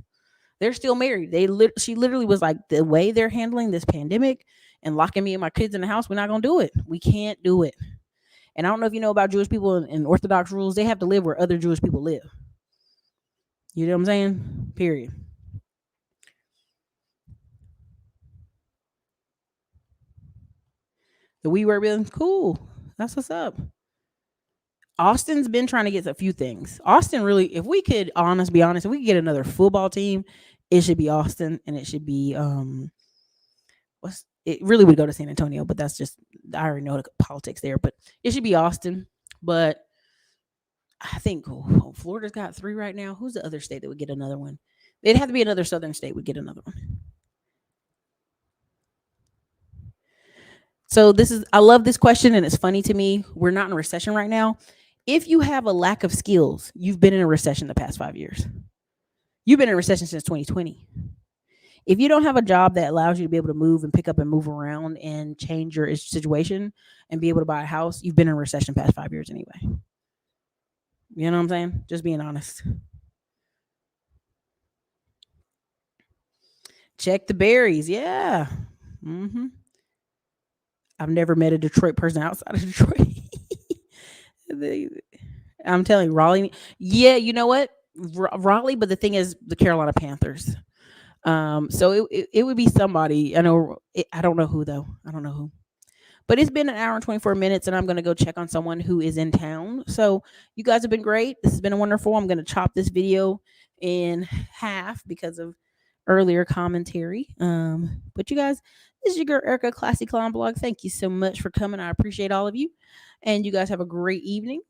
They're still married. She literally was like, the way they're handling this pandemic and locking me and my kids in the house, we're not going to do it. We can't do it. And I don't know if you know about Jewish people and Orthodox rules. They have to live where other Jewish people live. You know what I'm saying? Period. The WeWork building, cool. That's what's up. Austin's been trying to get a few things. Austin really, if we could be honest, if we could get another football team, it should be Austin, and it should be it really would go to San Antonio, but that's just, I already know the politics there, but it should be Austin. But I think Florida's got 3 right now. Who's the other state that would get another one? It'd have to be another southern state would get another one. So I love this question, and it's funny to me. We're not in a recession right now. If you have a lack of skills, you've been in a recession the past 5 years. You've been in a recession since 2020. If you don't have a job that allows you to be able to move and pick up and move around and change your situation and be able to buy a house, you've been in a recession past 5 years anyway. You know what I'm saying? Just being honest. Check the berries. Yeah. I've never met a Detroit person outside of Detroit. I'm telling you, Raleigh. Yeah, you know what? Raleigh, but the thing is, the Carolina Panthers. So it would be somebody. I don't know who though. I don't know who. But it's been an hour and 24 minutes, and I'm going to go check on someone who is in town. So you guys have been great. This has been wonderful. I'm going to chop this video in half because of earlier commentary. But you guys, this is your girl Erica, Classy Clown Blog. Thank you so much for coming. I appreciate all of you. And you guys have a great evening.